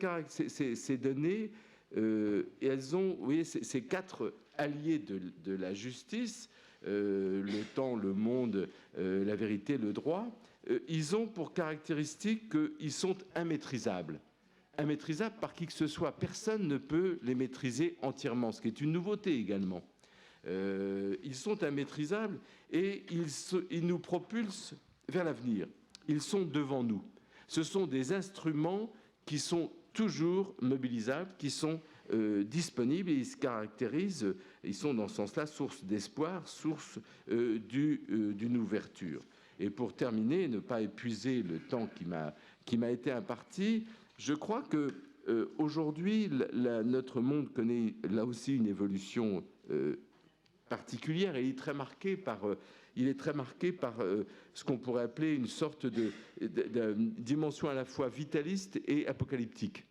données, elles ont, vous voyez, ces quatre alliés de la justice, le temps, le monde, la vérité, le droit, ils ont pour caractéristique qu'ils sont immaîtrisables. Immaîtrisables par qui que ce soit. Personne ne peut les maîtriser entièrement, ce qui est une nouveauté également. Ils sont immaîtrisables et ils nous propulsent vers l'avenir. Ils sont devant nous. Ce sont des instruments qui sont toujours mobilisables, qui sont disponibles et ils se caractérisent, ils sont dans ce sens-là source d'espoir, source d'une ouverture. Et pour terminer, ne pas épuiser le temps qui m'a été imparti, je crois que aujourd'hui, notre monde connaît là aussi une évolution particulière et il est très marqué par ce qu'on pourrait appeler une sorte de dimension à la fois vitaliste et apocalyptique.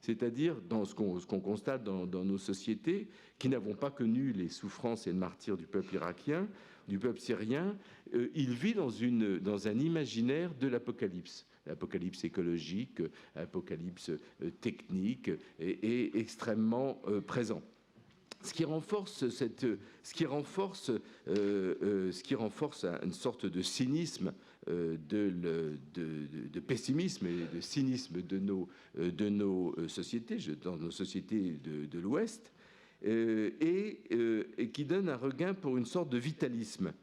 C'est-à-dire dans ce qu'on constate dans nos sociétés qui n'avons pas connu les souffrances et le martyre du peuple irakien, du peuple syrien, il vit dans un imaginaire de l'apocalypse. L'apocalypse écologique, l'apocalypse technique est extrêmement présent. Ce qui renforce une sorte de cynisme, de pessimisme et de cynisme de nos sociétés, dans nos sociétés de l'Ouest, et qui donne un regain pour une sorte de vitalisme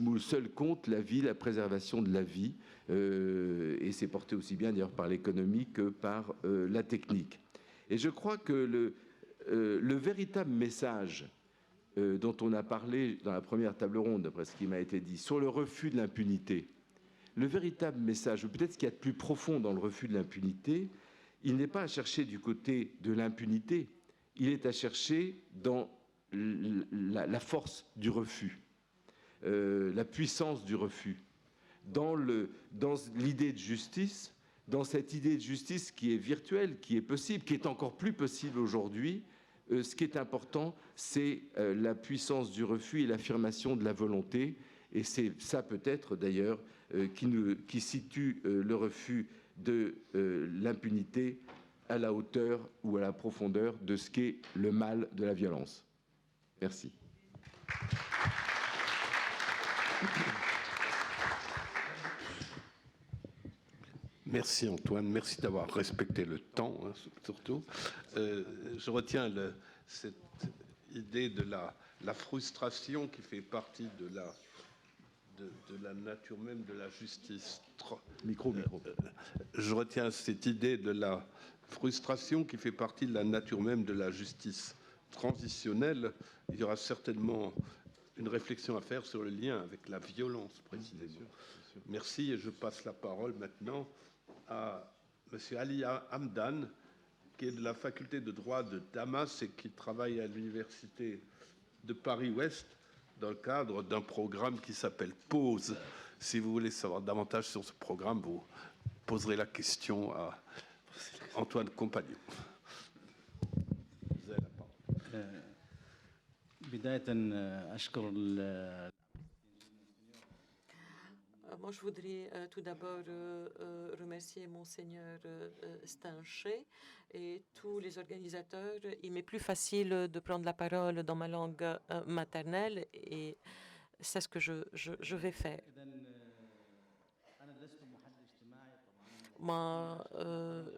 où seul compte la vie, la préservation de la vie, et c'est porté aussi bien d'ailleurs par l'économie que par la technique. Et je crois que le véritable message dont on a parlé dans la première table ronde, d'après ce qui m'a été dit, sur le refus de l'impunité, le véritable message, ou peut-être ce qu'il y a de plus profond dans le refus de l'impunité, il n'est pas à chercher du côté de l'impunité, il est à chercher dans la force du refus, la puissance du refus, dans l'idée de justice, dans cette idée de justice qui est virtuelle, qui est possible, qui est encore plus possible aujourd'hui. Ce qui est important, c'est la puissance du refus et l'affirmation de la volonté. Et c'est ça peut-être d'ailleurs qui situe le refus de l'impunité à la hauteur ou à la profondeur de ce qu'est le mal de la violence. Merci. Merci Antoine, merci d'avoir respecté le temps, hein, surtout. Je retiens cette idée de la frustration qui fait partie de la nature même de la justice. Micro. Je retiens cette idée de la frustration qui fait partie de la nature même de la justice transitionnelle. Il y aura certainement une réflexion à faire sur le lien avec la violence, précisément. Merci, et je passe la parole maintenant à M. Ali Hamdan, qui est de la faculté de droit de Damas et qui travaille à l'université de Paris-Ouest dans le cadre d'un programme qui s'appelle PAUSE. Si vous voulez savoir davantage sur ce programme, vous poserez la question à Antoine Compagnon. Vous avez la parole. Moi, je voudrais tout d'abord remercier Monseigneur Stinchet et tous les organisateurs. Il m'est plus facile de prendre la parole dans ma langue maternelle et c'est ce que je vais faire. Moi,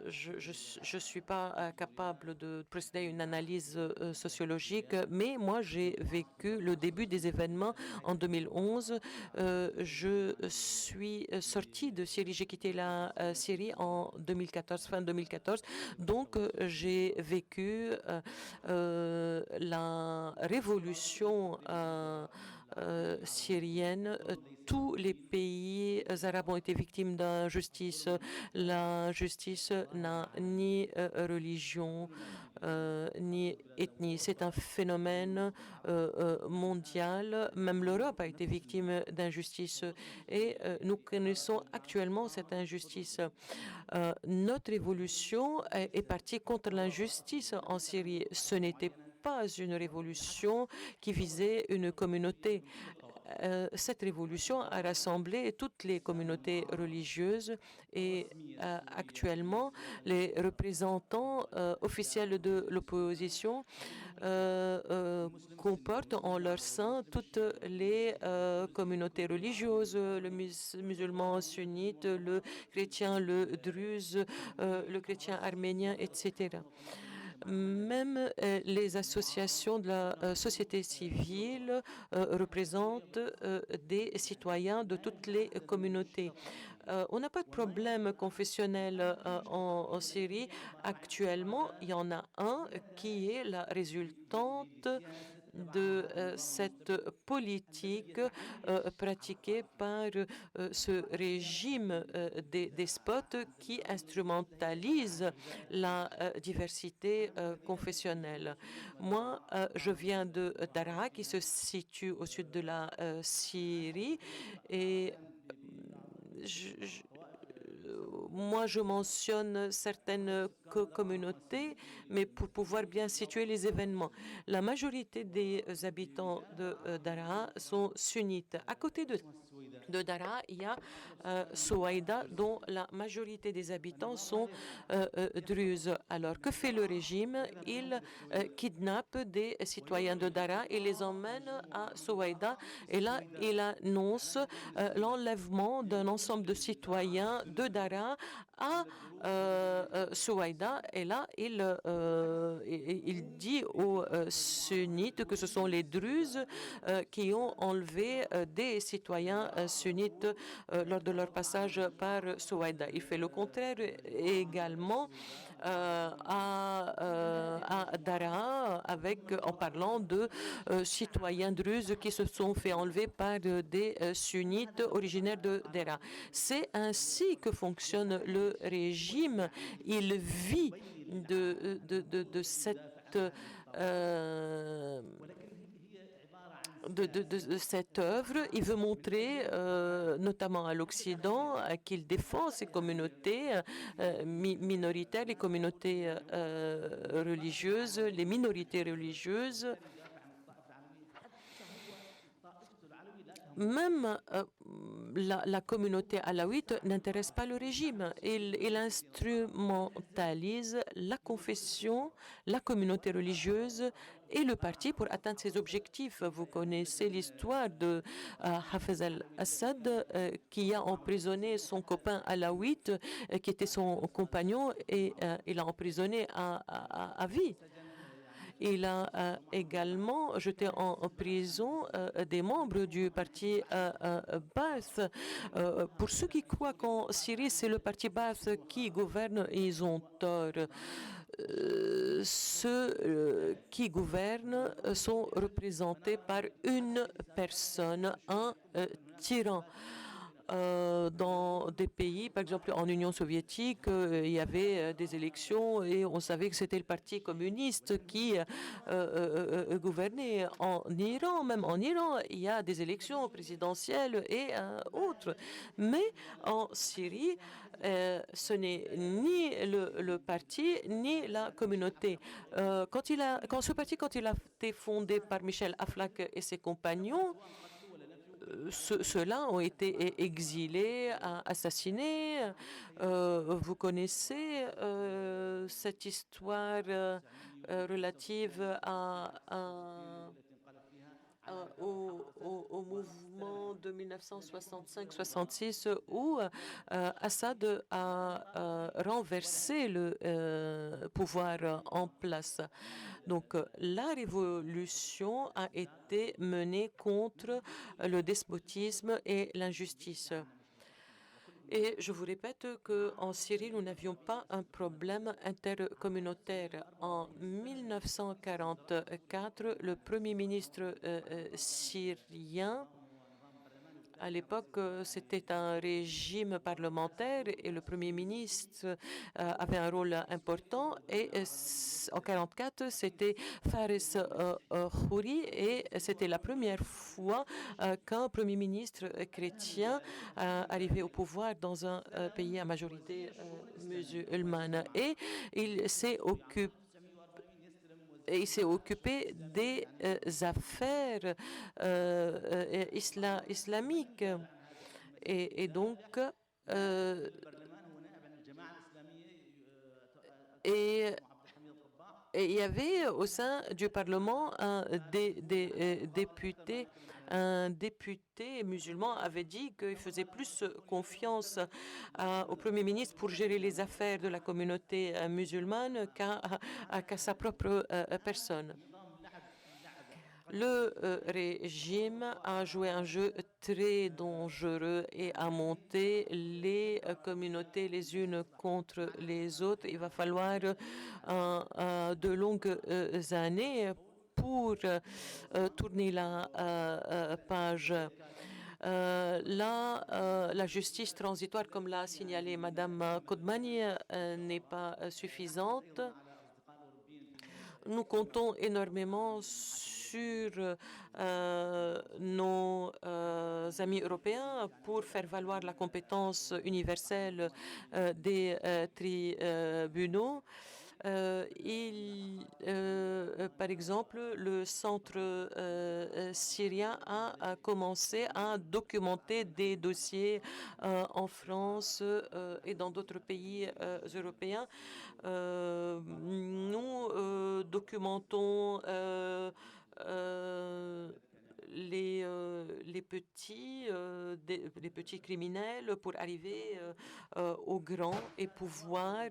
je ne suis pas capable de procéder à une analyse sociologique, mais moi, j'ai vécu le début des événements en 2011. Je suis sortie de Syrie, j'ai quitté la Syrie en 2014, fin 2014. Donc, j'ai vécu la révolution syrienne. Tous les pays arabes ont été victimes d'injustice. La justice n'a ni religion ni ethnie. C'est un phénomène mondial. Même l'Europe a été victime d'injustice et nous connaissons actuellement cette injustice. Notre révolution est partie contre l'injustice en Syrie. Ce n'était pas une révolution qui visait une communauté. cette révolution a rassemblé toutes les communautés religieuses et actuellement, les représentants officiels de l'opposition comportent en leur sein toutes les communautés religieuses, le musulman sunnite, le chrétien, le druze, le chrétien arménien, etc. Même les associations de la société civile représentent des citoyens de toutes les communautés. On n'a pas de problème confessionnel en Syrie. Actuellement, il y en a un qui est la résultante de cette politique pratiquée par ce régime des despotes qui instrumentalise la diversité confessionnelle. Moi, je viens de Daraa, qui se situe au sud de la Syrie, et moi, je mentionne certaines communautés, mais pour pouvoir bien situer les événements. La majorité des habitants de Daraa sont sunnites. À côté de Daraa, il y a Souaïda, dont la majorité des habitants sont druzes. Alors, que fait le régime? Il kidnappe des citoyens de Daraa et les emmène à Souaïda. Et là, il annonce l'enlèvement d'un ensemble de citoyens de Daraa à Souaïda. Et là, il dit aux sunnites que ce sont les druzes qui ont enlevé des citoyens sunnites lors de leur passage par Souaïda. Il fait le contraire également à Daraa en parlant de citoyens druzes qui se sont fait enlever par des sunnites originaires de Daraa. C'est ainsi que fonctionne le régime. Il vit de cette cette œuvre. Il veut montrer, notamment à l'Occident, qu'il défend ces communautés minoritaires, les communautés religieuses, les minorités religieuses. Même la communauté alaouite n'intéresse pas le régime. Il instrumentalise la confession, la communauté religieuse et le parti pour atteindre ses objectifs. Vous connaissez l'histoire de Hafez al-Assad qui a emprisonné son copain alaouite qui était son compagnon et il l'a emprisonné à vie. Il a également jeté en prison des membres du parti Baath. Pour ceux qui croient qu'en Syrie, c'est le parti Baath qui gouverne, ils ont tort. Ceux qui gouvernent sont représentés par une personne, un tyran. Dans des pays, par exemple en Union soviétique, il y avait des élections et on savait que c'était le Parti communiste qui gouvernait. En Iran, même en Iran, il y a des élections présidentielles et autres. Mais en Syrie, ce n'est ni le parti ni la communauté. Quand ce parti a été fondé par Michel Aflaq et ses compagnons, ceux-là ont été exilés, assassinés. Vous connaissez cette histoire relative au mouvement de 1965-66 où Assad a renversé le pouvoir en place. Donc la révolution a été menée contre le despotisme et l'injustice. Et je vous répète qu'en Syrie, nous n'avions pas un problème intercommunautaire. En 1944, le Premier ministre syrien, à l'époque, c'était un régime parlementaire et le Premier ministre avait un rôle important. Et en 1944, c'était Fares Khouri et c'était la première fois qu'un Premier ministre chrétien arrivait au pouvoir dans un pays à majorité musulmane. Et il s'est occupé et il s'est occupé des affaires islamiques. Et donc, et il y avait au sein du Parlement un député musulman avait dit qu'il faisait plus confiance au Premier ministre pour gérer les affaires de la communauté musulmane qu'à sa propre personne. Le régime a joué un jeu très dangereux et a monté les communautés les unes contre les autres. Il va falloir de longues années pour tourner la page. La justice transitoire, comme l'a signalé Madame Kodmani, n'est pas suffisante. Nous comptons énormément sur nos amis européens pour faire valoir la compétence universelle des tribunaux. Par exemple, le centre syrien a commencé à documenter des dossiers en France et dans d'autres pays européens. Nous documentons les petits criminels pour arriver aux grands et pouvoir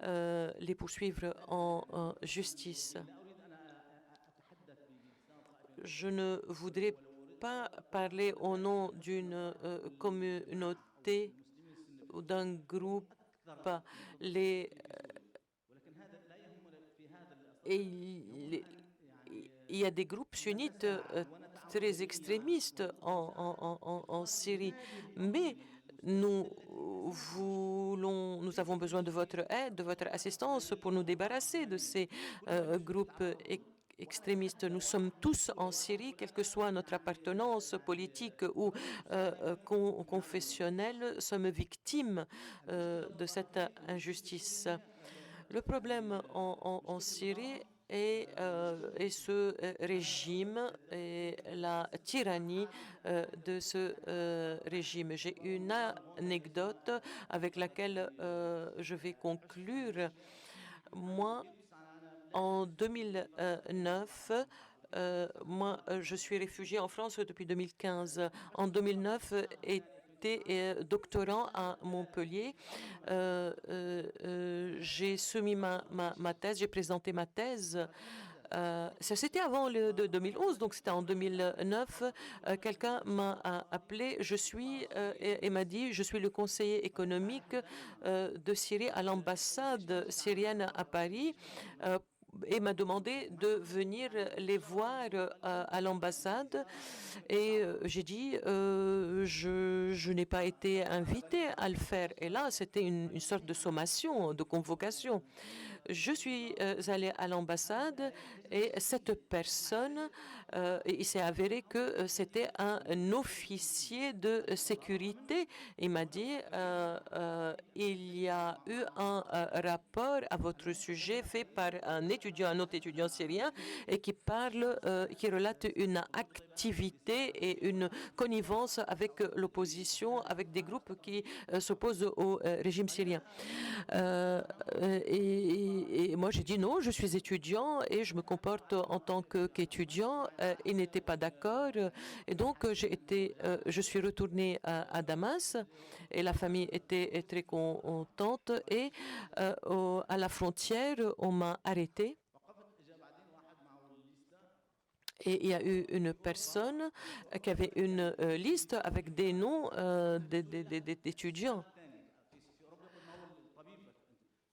les poursuivre en justice. Je ne voudrais pas parler au nom d'une communauté ou d'un groupe. Il y a des groupes sunnites très extrémistes en Syrie, mais nous avons besoin de votre aide, de votre assistance pour nous débarrasser de ces groupes extrémistes. Nous sommes tous en Syrie, quelle que soit notre appartenance politique ou confessionnelle, sommes victimes de cette injustice. Le problème en Syrie est ce régime et la tyrannie de ce régime. J'ai une anecdote avec laquelle je vais conclure. Moi, en 2009, je suis réfugiée en France depuis 2015. En 2009, doctorant à Montpellier. J'ai soumis ma thèse, j'ai présenté ma thèse. Ça, c'était avant de 2011, donc c'était en 2009. Quelqu'un m'a appelé, et m'a dit, je suis le conseiller économique de Syrie à l'ambassade syrienne à Paris. Et m'a demandé de venir les voir à l'ambassade. Et j'ai dit, je n'ai pas été invitée à le faire. Et là, c'était une sorte de sommation, de convocation. Je suis allée à l'ambassade et cette personne, il s'est avéré que c'était un officier de sécurité. Il m'a dit, il y a eu un rapport à votre sujet fait par un autre étudiant syrien, et qui relate une activité et une connivence avec l'opposition, avec des groupes qui s'opposent au régime syrien. Et moi, j'ai dit non, je suis étudiant et je me comporte en tant qu'étudiant. Il n'était pas d'accord. Et donc, je suis retournée à Damas et la famille était très contente. Et à la frontière, on m'a arrêtée. Et il y a eu une personne qui avait une liste avec des noms d'étudiants.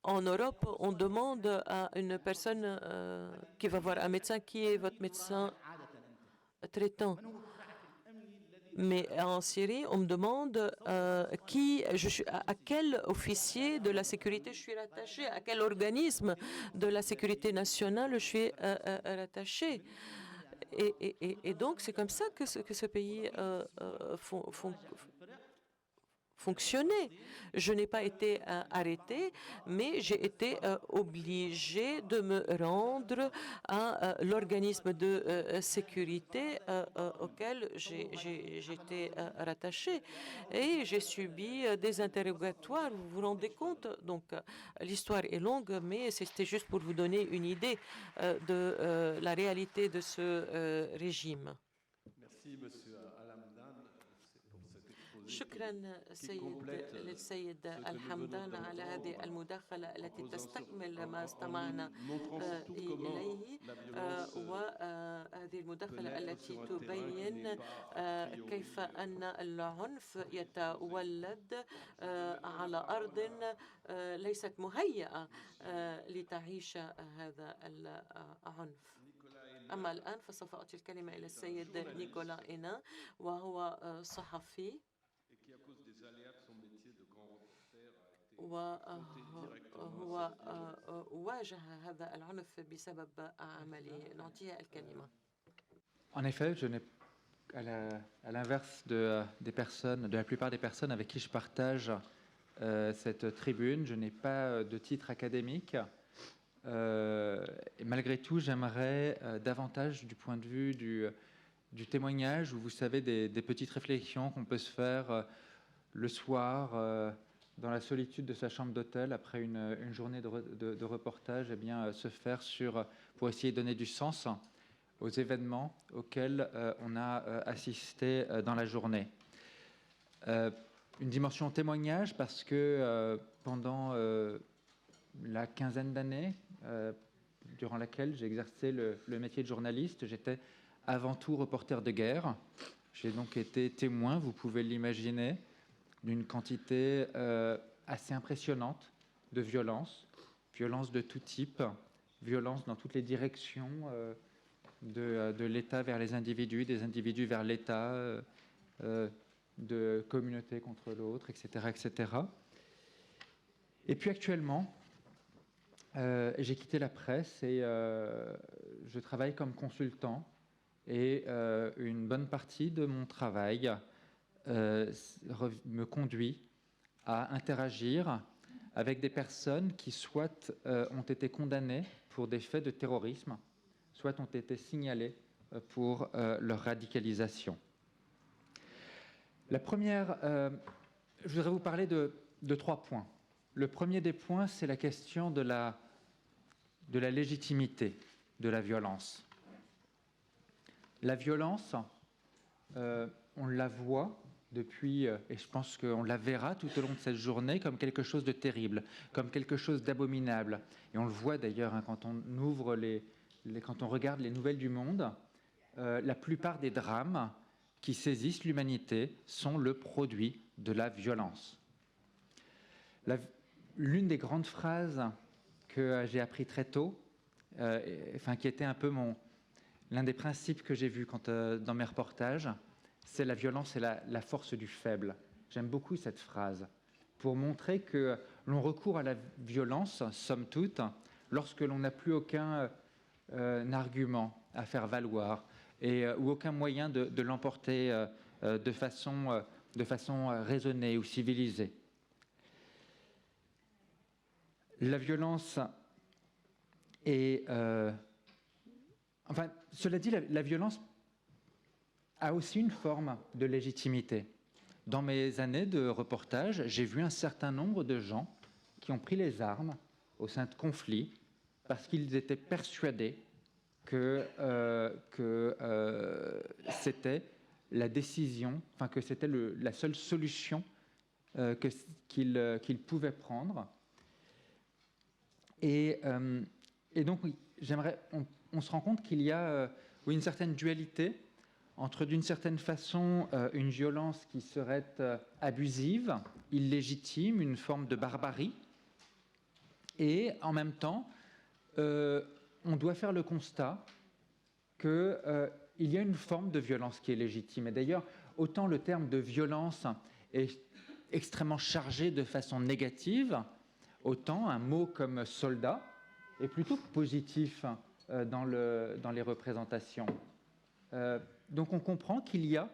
En Europe, on demande à une personne qui va voir un médecin, qui est votre médecin traitant. Mais en Syrie, on me demande à quel officier de la sécurité je suis rattaché, à quel organisme de la sécurité nationale je suis rattaché. Et donc, c'est comme ça que ce pays fonctionné. Je n'ai pas été arrêtée, mais j'ai été obligée de me rendre à l'organisme de sécurité auquel j'étais rattachée. Et j'ai subi des interrogatoires, vous vous rendez compte? Donc, l'histoire est longue, mais c'était juste pour vous donner une idée de la réalité de ce régime. Merci, Monsieur Al-Hamdan, pour cet exposé شكرا للسيد الحمدان على هذه المداخلة التي تستكمل ما استمعنا إليه وهذه المداخلة التي تبين كيف أن العنف يتولد على أرض ليست مهيئة لتعيش هذا العنف. أما الآن فسوف أعطي الكلمة إلى السيد نيكولا إينا وهو صحفي وهو واجه هذا العنف بسبب عمله. نعطيه الكلمة. En effet, je n'ai, à l'inverse des personnes, de la plupart des personnes avec qui je partage cette tribune, je n'ai pas de titre académique. Et malgré tout, j'aimerais davantage du point de vue du témoignage, où vous savez, des petites réflexions qu'on peut se faire le soir dans la solitude de sa chambre d'hôtel après une journée de reportage, eh bien, se faire pour essayer de donner du sens aux événements auxquels on a assisté dans la journée. Une dimension témoignage parce que pendant la quinzaine d'années durant laquelle j'ai exercé le métier de journaliste, j'étais avant tout reporter de guerre. J'ai donc été témoin, vous pouvez l'imaginer, d'une quantité assez impressionnante de violence de tout type, violence dans toutes les directions, de l'État vers les individus, des individus vers l'État, de communauté contre l'autre, etc., etc. Et puis actuellement, j'ai quitté la presse et je travaille comme consultant. Et une bonne partie de mon travail me conduit à interagir avec des personnes qui soit ont été condamnées pour des faits de terrorisme, soit ont été signalées pour leur radicalisation. La première, je voudrais vous parler de 3 points. Le premier des points, c'est la question de la légitimité de la violence. La violence, on la voit depuis, et je pense qu'on la verra tout au long de cette journée, comme quelque chose de terrible, comme quelque chose d'abominable. Et on le voit d'ailleurs hein, quand on ouvre quand on regarde les nouvelles du monde, la plupart des drames qui saisissent l'humanité sont le produit de la violence. L'une des grandes phrases que j'ai appris très tôt, qui était un peu l'un des principes que j'ai vus dans mes reportages, c'est la violence et la force du faible. J'aime beaucoup cette phrase, pour montrer que l'on recourt à la violence, somme toute, lorsque l'on n'a plus aucun argument à faire valoir ou aucun moyen de l'emporter de façon raisonnée ou civilisée. La violence est... cela dit, la violence a aussi une forme de légitimité. Dans mes années de reportage, j'ai vu un certain nombre de gens qui ont pris les armes au sein de conflits parce qu'ils étaient persuadés que c'était la décision, que c'était la seule solution qu'ils pouvaient prendre. Et donc, oui, on se rend compte qu'il y a une certaine dualité entre, d'une certaine façon, une violence qui serait abusive, illégitime, une forme de barbarie, et en même temps, on doit faire le constat qu'il y a une forme de violence qui est légitime. Et d'ailleurs, autant le terme de violence est extrêmement chargé de façon négative, autant un mot comme soldat est plutôt positif dans les représentations. Donc on comprend qu'il y a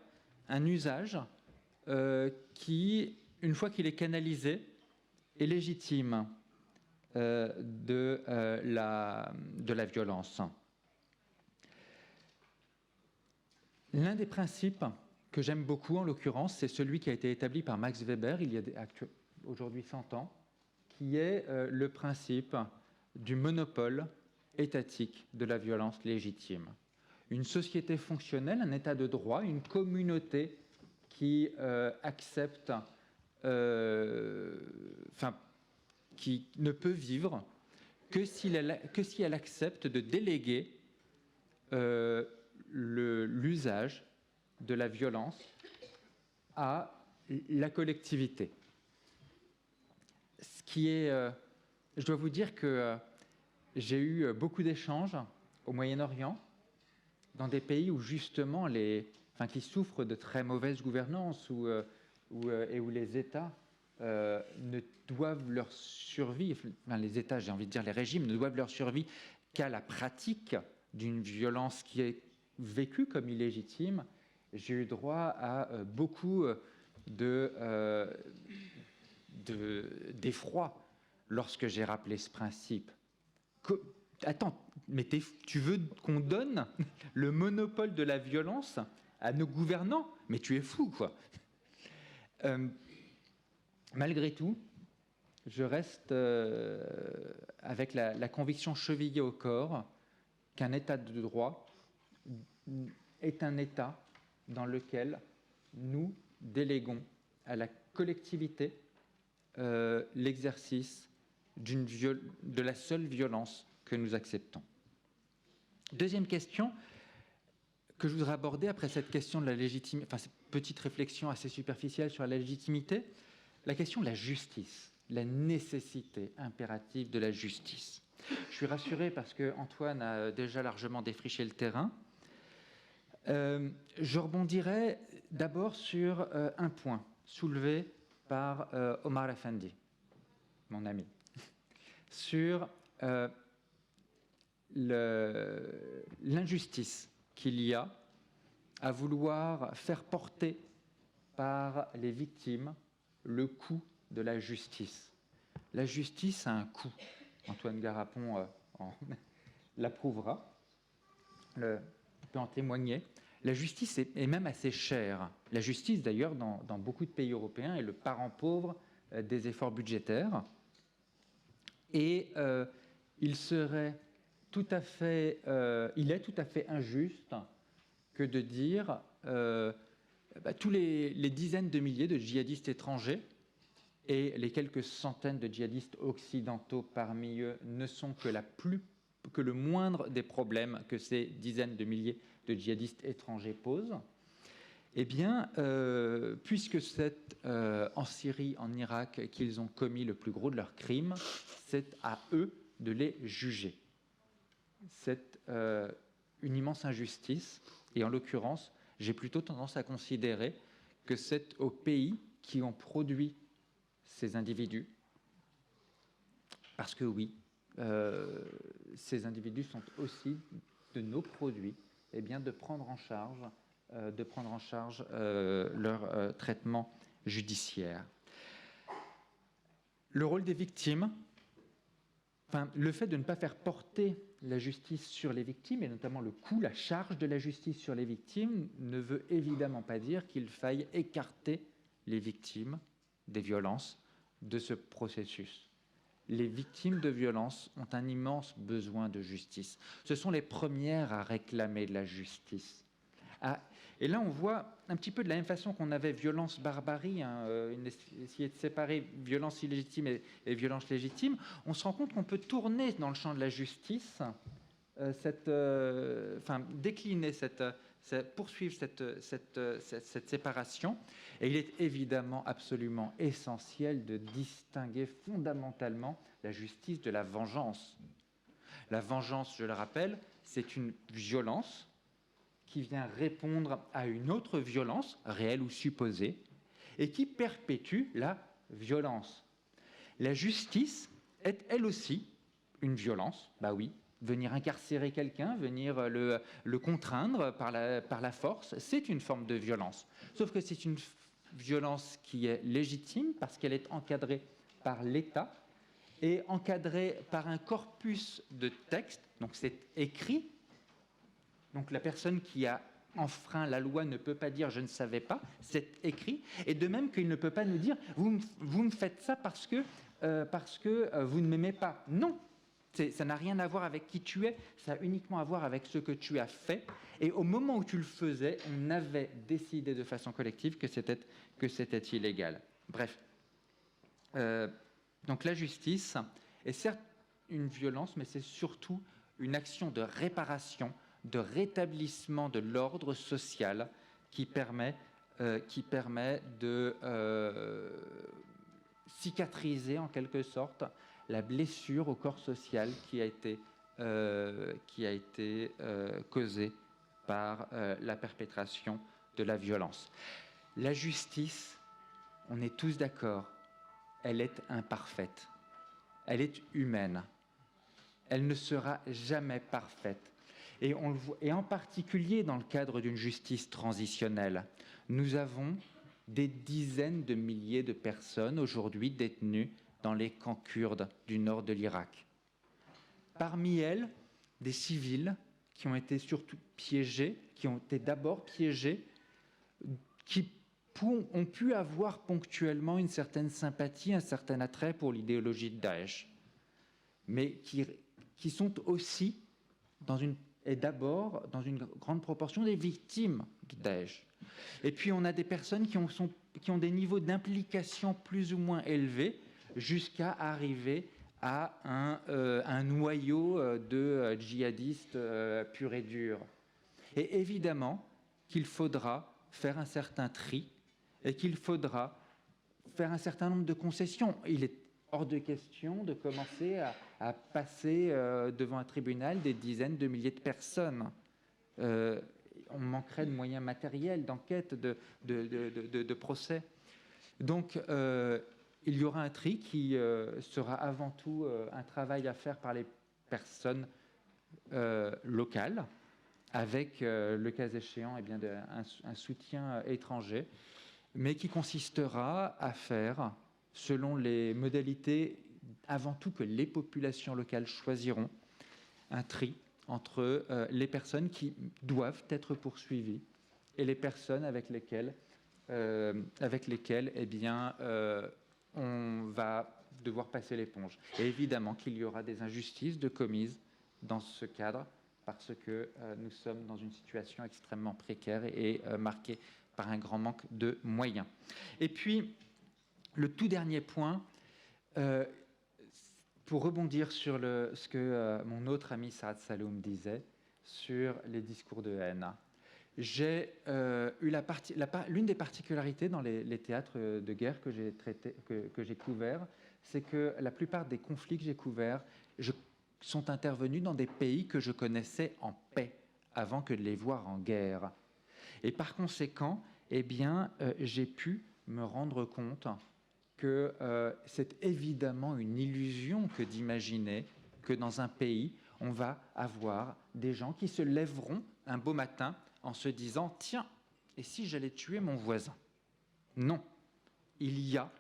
un usage qui une fois qu'il est canalisé, est légitime de la violence. L'un des principes que j'aime beaucoup, en l'occurrence, c'est celui qui a été établi par Max Weber il y a aujourd'hui 100 ans, qui est le principe du monopole étatique de la violence légitime. Une société fonctionnelle, un état de droit, une communauté qui accepte, qui ne peut vivre que si elle accepte de déléguer l'usage de la violence à la collectivité. Ce qui est, je dois vous dire que j'ai eu beaucoup d'échanges au Moyen-Orient, dans des pays où justement qui souffrent de très mauvaise gouvernance, où les États ne doivent leur survie, les États, j'ai envie de dire les régimes, ne doivent leur survie qu'à la pratique d'une violence qui est vécue comme illégitime. J'ai eu droit à beaucoup d'effroi lorsque j'ai rappelé ce principe. Attends, mais tu veux qu'on donne le monopole de la violence à nos gouvernants? Mais tu es fou, quoi. Malgré tout, je reste avec la conviction chevillée au corps qu'un état de droit est un état dans lequel nous déléguons à la collectivité l'exercice de la seule violence que nous acceptons. Deuxième question que je voudrais aborder après cette question de la légitimité, cette petite réflexion assez superficielle sur la légitimité, la question de la justice, la nécessité impérative de la justice. Je suis rassuré parce que Antoine a déjà largement défriché le terrain. Je rebondirai d'abord sur un point soulevé par Omar Effendi, mon ami, sur l'injustice qu'il y a à vouloir faire porter par les victimes le coût de la justice. La justice a un coût. Antoine Garapon l'approuvera, peut en témoigner. La justice est même assez chère. La justice, d'ailleurs, dans beaucoup de pays européens, est le parent pauvre des efforts budgétaires. Et il est tout à fait injuste que de dire tous les dizaines de milliers de djihadistes étrangers et les quelques centaines de djihadistes occidentaux parmi eux ne sont que le moindre des problèmes que ces dizaines de milliers de djihadistes étrangers posent. Eh bien, puisque c'est en Syrie, en Irak, qu'ils ont commis le plus gros de leurs crimes, c'est à eux de les juger. C'est une immense injustice, et en l'occurrence, j'ai plutôt tendance à considérer que c'est aux pays qui ont produit ces individus, parce que oui, ces individus sont aussi de nos produits, eh bien, de prendre en charge leur traitement judiciaire. Le rôle des victimes, le fait de ne pas faire porter la justice sur les victimes, et notamment le coût, la charge de la justice sur les victimes, ne veut évidemment pas dire qu'il faille écarter les victimes des violences de ce processus. Les victimes de violences ont un immense besoin de justice. Ce sont les premières à réclamer de la justice. Et là, on voit un petit peu de la même façon qu'on avait violence, barbarie, essayer de séparer violence illégitime et violence légitime, on se rend compte qu'on peut tourner dans le champ de la justice, décliner, poursuivre cette séparation. Et il est évidemment absolument essentiel de distinguer fondamentalement la justice de la vengeance. La vengeance, je le rappelle, c'est une violence qui vient répondre à une autre violence, réelle ou supposée, et qui perpétue la violence. La justice est, elle aussi, une violence, oui, venir incarcérer quelqu'un, venir le contraindre par la force, c'est une forme de violence. Sauf que c'est une violence qui est légitime parce qu'elle est encadrée par l'État et encadrée par un corpus de textes, donc c'est écrit. Donc la personne qui a enfreint la loi ne peut pas dire « je ne savais pas », c'est écrit. Et de même qu'il ne peut pas nous dire « vous me faites ça parce que vous ne m'aimez pas ». Non, ça n'a rien à voir avec qui tu es, ça a uniquement à voir avec ce que tu as fait. Et au moment où tu le faisais, on avait décidé de façon collective que c'était illégal. Bref. Donc la justice est certes une violence, mais c'est surtout une action de réparation, de rétablissement de l'ordre social qui permet de cicatriser en quelque sorte la blessure au corps social qui a été causée par la perpétration de la violence. La justice, on est tous d'accord, elle est imparfaite, elle est humaine, elle ne sera jamais parfaite. Et en particulier dans le cadre d'une justice transitionnelle, nous avons des dizaines de milliers de personnes aujourd'hui détenues dans les camps kurdes du nord de l'Irak. Parmi elles, des civils qui ont été surtout piégés, qui ont été d'abord piégés, qui ont pu avoir ponctuellement une certaine sympathie, un certain attrait pour l'idéologie de Daesh, mais qui sont aussi d'abord dans une grande proportion des victimes de Daesh. Et puis on a des personnes qui ont des niveaux d'implication plus ou moins élevés, jusqu'à arriver à un noyau de djihadistes purs et durs. Et évidemment qu'il faudra faire un certain tri et qu'il faudra faire un certain nombre de concessions. Il est hors de question de commencer à passer devant un tribunal des dizaines de milliers de personnes. On manquerait de moyens matériels, d'enquête, de procès. Donc, il y aura un tri qui sera avant tout un travail à faire par les personnes locales, avec, le cas échéant, eh bien, un soutien étranger, mais qui consistera à faire, selon les modalités avant tout que les populations locales choisiront, un tri entre les personnes qui doivent être poursuivies et les personnes avec lesquelles eh bien, on va devoir passer l'éponge. Et évidemment qu'il y aura des injustices commises dans ce cadre parce que nous sommes dans une situation extrêmement précaire et marquée par un grand manque de moyens. Et puis, le tout dernier point, pour rebondir sur ce que mon autre ami Saad Saloum disait sur les discours de haine. J'ai eu l'une des particularités dans les théâtres de guerre que j'ai couverts, c'est que la plupart des conflits que j'ai couverts sont intervenus dans des pays que je connaissais en paix avant que de les voir en guerre. Et par conséquent, eh bien, j'ai pu me rendre compte que c'est évidemment une illusion que d'imaginer que dans un pays, on va avoir des gens qui se lèveront un beau matin en se disant « Tiens, et si j'allais tuer mon voisin ?» Non, il y a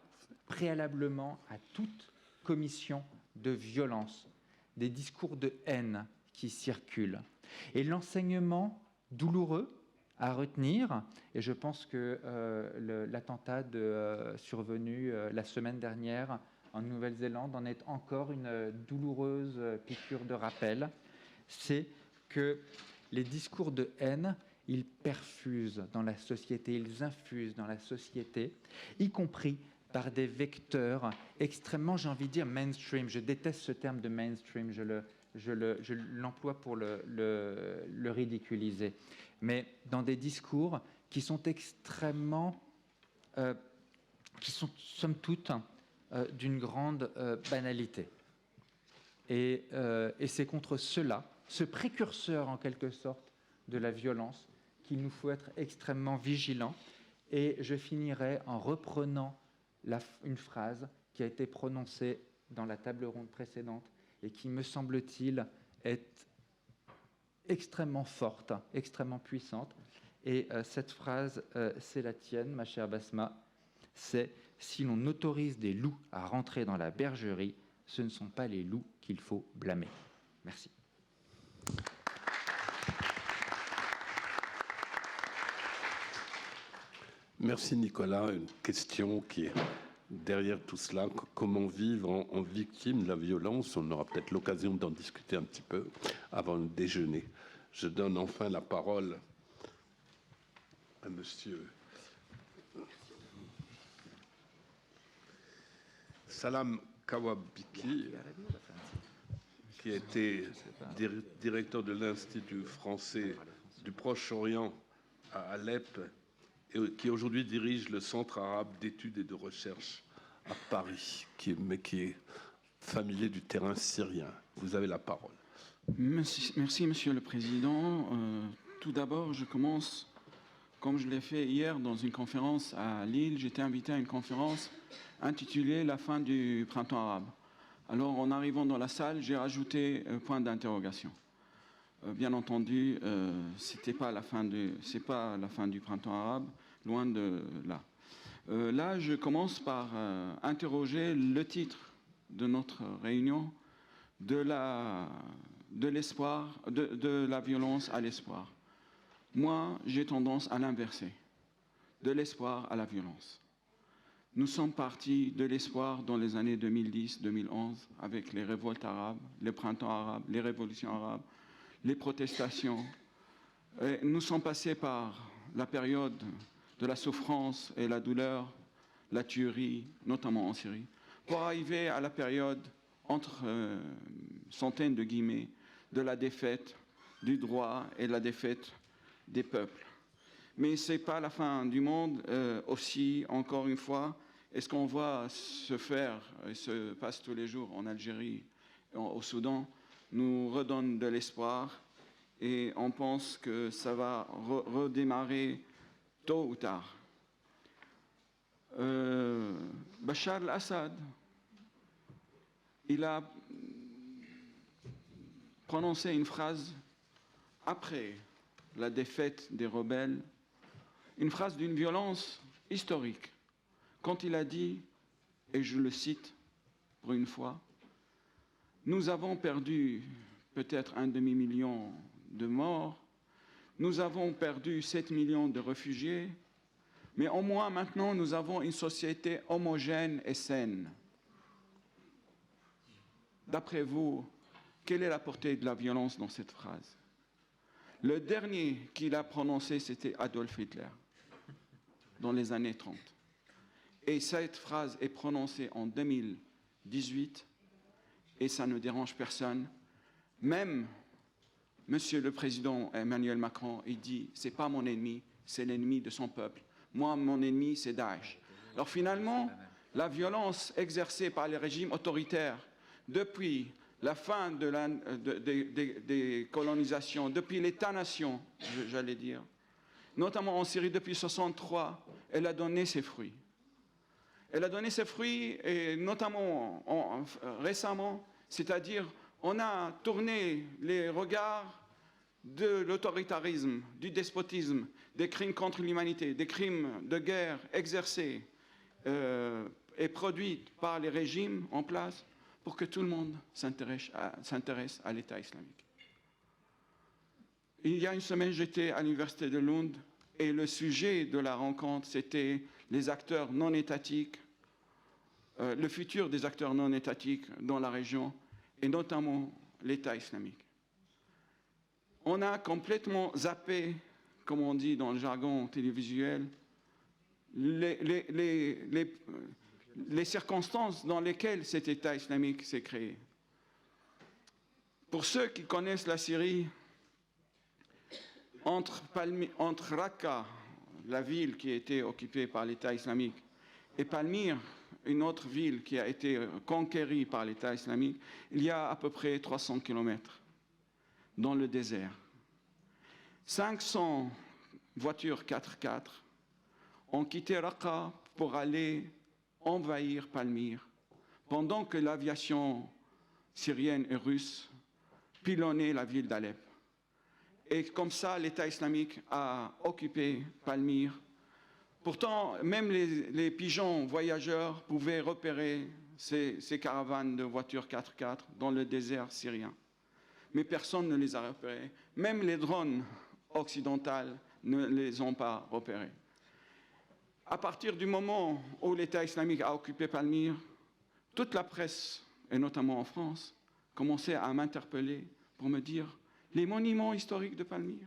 préalablement à toute commission de violence des discours de haine qui circulent. Et l'enseignement douloureux à retenir, et je pense que l'attentat survenu la semaine dernière en Nouvelle-Zélande en est encore une douloureuse piqûre de rappel, c'est que les discours de haine, ils perfusent dans la société, ils infusent dans la société, y compris par des vecteurs extrêmement, j'ai envie de dire, mainstream. Je déteste ce terme de mainstream, je l'emploie pour le ridiculiser. Mais dans des discours qui sont extrêmement, qui sont somme toute d'une grande banalité. Et c'est contre cela, ce précurseur en quelque sorte de la violence, qu'il nous faut être extrêmement vigilants. Et je finirai en reprenant une phrase qui a été prononcée dans la table ronde précédente et qui, me semble-t-il, est extrêmement forte, extrêmement puissante, Et cette phrase, c'est la tienne, ma chère Basma. C'est « Si l'on autorise des loups à rentrer dans la bergerie, ce ne sont pas les loups qu'il faut blâmer. » Merci. Merci Nicolas. Une question qui est derrière tout cela. Comment vivre en victime de la violence? On aura peut-être l'occasion d'en discuter un petit peu avant le déjeuner. Je donne enfin la parole à monsieur Salam Kawabiki, qui a été directeur de l'Institut français du Proche-Orient à Alep et qui aujourd'hui dirige le Centre arabe d'études et de recherche à Paris, mais qui est familier du terrain syrien. Vous avez la parole. Merci Monsieur le Président. Tout d'abord, je commence, comme je l'ai fait hier dans une conférence à Lille. J'étais invité à une conférence intitulée « La fin du printemps arabe ». Alors, en arrivant dans la salle, j'ai rajouté un point d'interrogation. Bien entendu, c'est pas la fin du printemps arabe, loin de là. Là, je commence par interroger le titre de notre réunion, de la violence à l'espoir. Moi, j'ai tendance à l'inverser, de l'espoir à la violence. Nous sommes partis de l'espoir dans les années 2010-2011 avec les révoltes arabes, les printemps arabes, les révolutions arabes, les protestations. Et nous sommes passés par la période de la souffrance et la douleur, la tuerie, notamment en Syrie, pour arriver à la période, entre centaines de guillemets, de la défaite du droit et la défaite des peuples. Mais ce n'est pas la fin du monde aussi, encore une fois. Et ce qu'on voit se faire et se passe tous les jours en Algérie, au Soudan, nous redonne de l'espoir et on pense que ça va redémarrer tôt ou tard. Bachar al-Assad, il a prononcé une phrase après la défaite des rebelles, une phrase d'une violence historique, quand il a dit, et je le cite pour une fois, « Nous avons perdu peut-être 1 demi-million de morts, nous avons perdu 7 millions de réfugiés, mais au moins maintenant nous avons une société homogène et saine. » D'après vous, quelle est la portée de la violence dans cette phrase? Le dernier qu'il a prononcé, c'était Adolf Hitler, dans les années 30. Et cette phrase est prononcée en 2018 et ça ne dérange personne. Même Monsieur le Président Emmanuel Macron, il dit « c'est pas mon ennemi, c'est l'ennemi de son peuple. Moi, mon ennemi, c'est Daesh. » Alors finalement, la violence exercée par les régimes autoritaires depuis la fin des colonisations, depuis l'État-nation, j'allais dire, notamment en Syrie depuis 1963, elle a donné ses fruits. Elle a donné ses fruits, et notamment récemment, c'est-à-dire on a tourné les regards de l'autoritarisme, du despotisme, des crimes contre l'humanité, des crimes de guerre exercés et produits par les régimes en place pour que tout le monde s'intéresse à l'État islamique. Il y a une semaine, j'étais à l'université de Lund et le sujet de la rencontre, c'était les acteurs non étatiques, le futur des acteurs non étatiques dans la région, et notamment l'État islamique. On a complètement zappé, comme on dit dans le jargon télévisuel, les circonstances dans lesquelles cet État islamique s'est créé. Pour ceux qui connaissent la Syrie, entre Raqqa, la ville qui a été occupée par l'État islamique, et Palmyre, une autre ville qui a été conquérie par l'État islamique, il y a à peu près 300 kilomètres dans le désert. 500 voitures 4x4 ont quitté Raqqa pour aller envahir Palmyre, pendant que l'aviation syrienne et russe pilonnait la ville d'Alep. Et comme ça, l'État islamique a occupé Palmyre. Pourtant, même les pigeons voyageurs pouvaient repérer ces caravanes de voitures 4x4 dans le désert syrien. Mais personne ne les a repérés. Même les drones occidentaux ne les ont pas repérés. À partir du moment où l'État islamique a occupé Palmyre, toute la presse, et notamment en France, commençait à m'interpeller pour me dire les monuments historiques de Palmyre.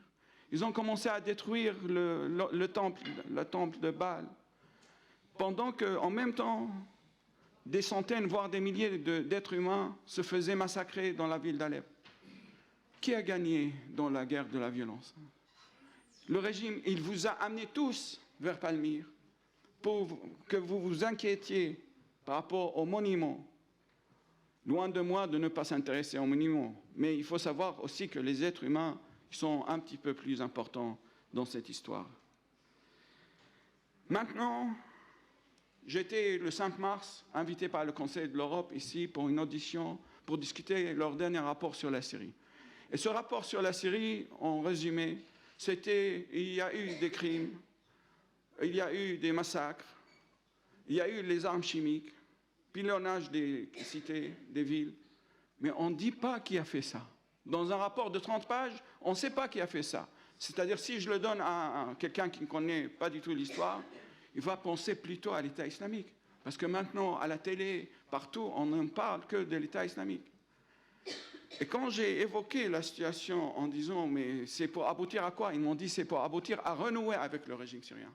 Ils ont commencé à détruire le temple de Baal, pendant qu'en même temps, des centaines, voire des milliers d'êtres humains se faisaient massacrer dans la ville d'Alep. Qui a gagné dans la guerre de la violence? Le régime, il vous a amenés tous vers Palmyre pour que vous vous inquiétiez par rapport aux monuments. Loin de moi de ne pas s'intéresser aux monuments, mais il faut savoir aussi que les êtres humains sont un petit peu plus importants dans cette histoire. Maintenant, j'étais le 5 mars invité par le Conseil de l'Europe ici pour une audition pour discuter leur dernier rapport sur la Syrie. Et ce rapport sur la Syrie, en résumé, c'était il y a eu des crimes, il y a eu des massacres, il y a eu les armes chimiques, pilonnage des cités, des villes, mais on ne dit pas qui a fait ça. Dans un rapport de 30 pages, on ne sait pas qui a fait ça. C'est-à-dire, si je le donne à quelqu'un qui ne connaît pas du tout l'histoire, il va penser plutôt à l'État islamique. Parce que maintenant, à la télé, partout, on ne parle que de l'État islamique. Et quand j'ai évoqué la situation en disant, mais c'est pour aboutir à quoi? Ils m'ont dit, c'est pour aboutir à renouer avec le régime syrien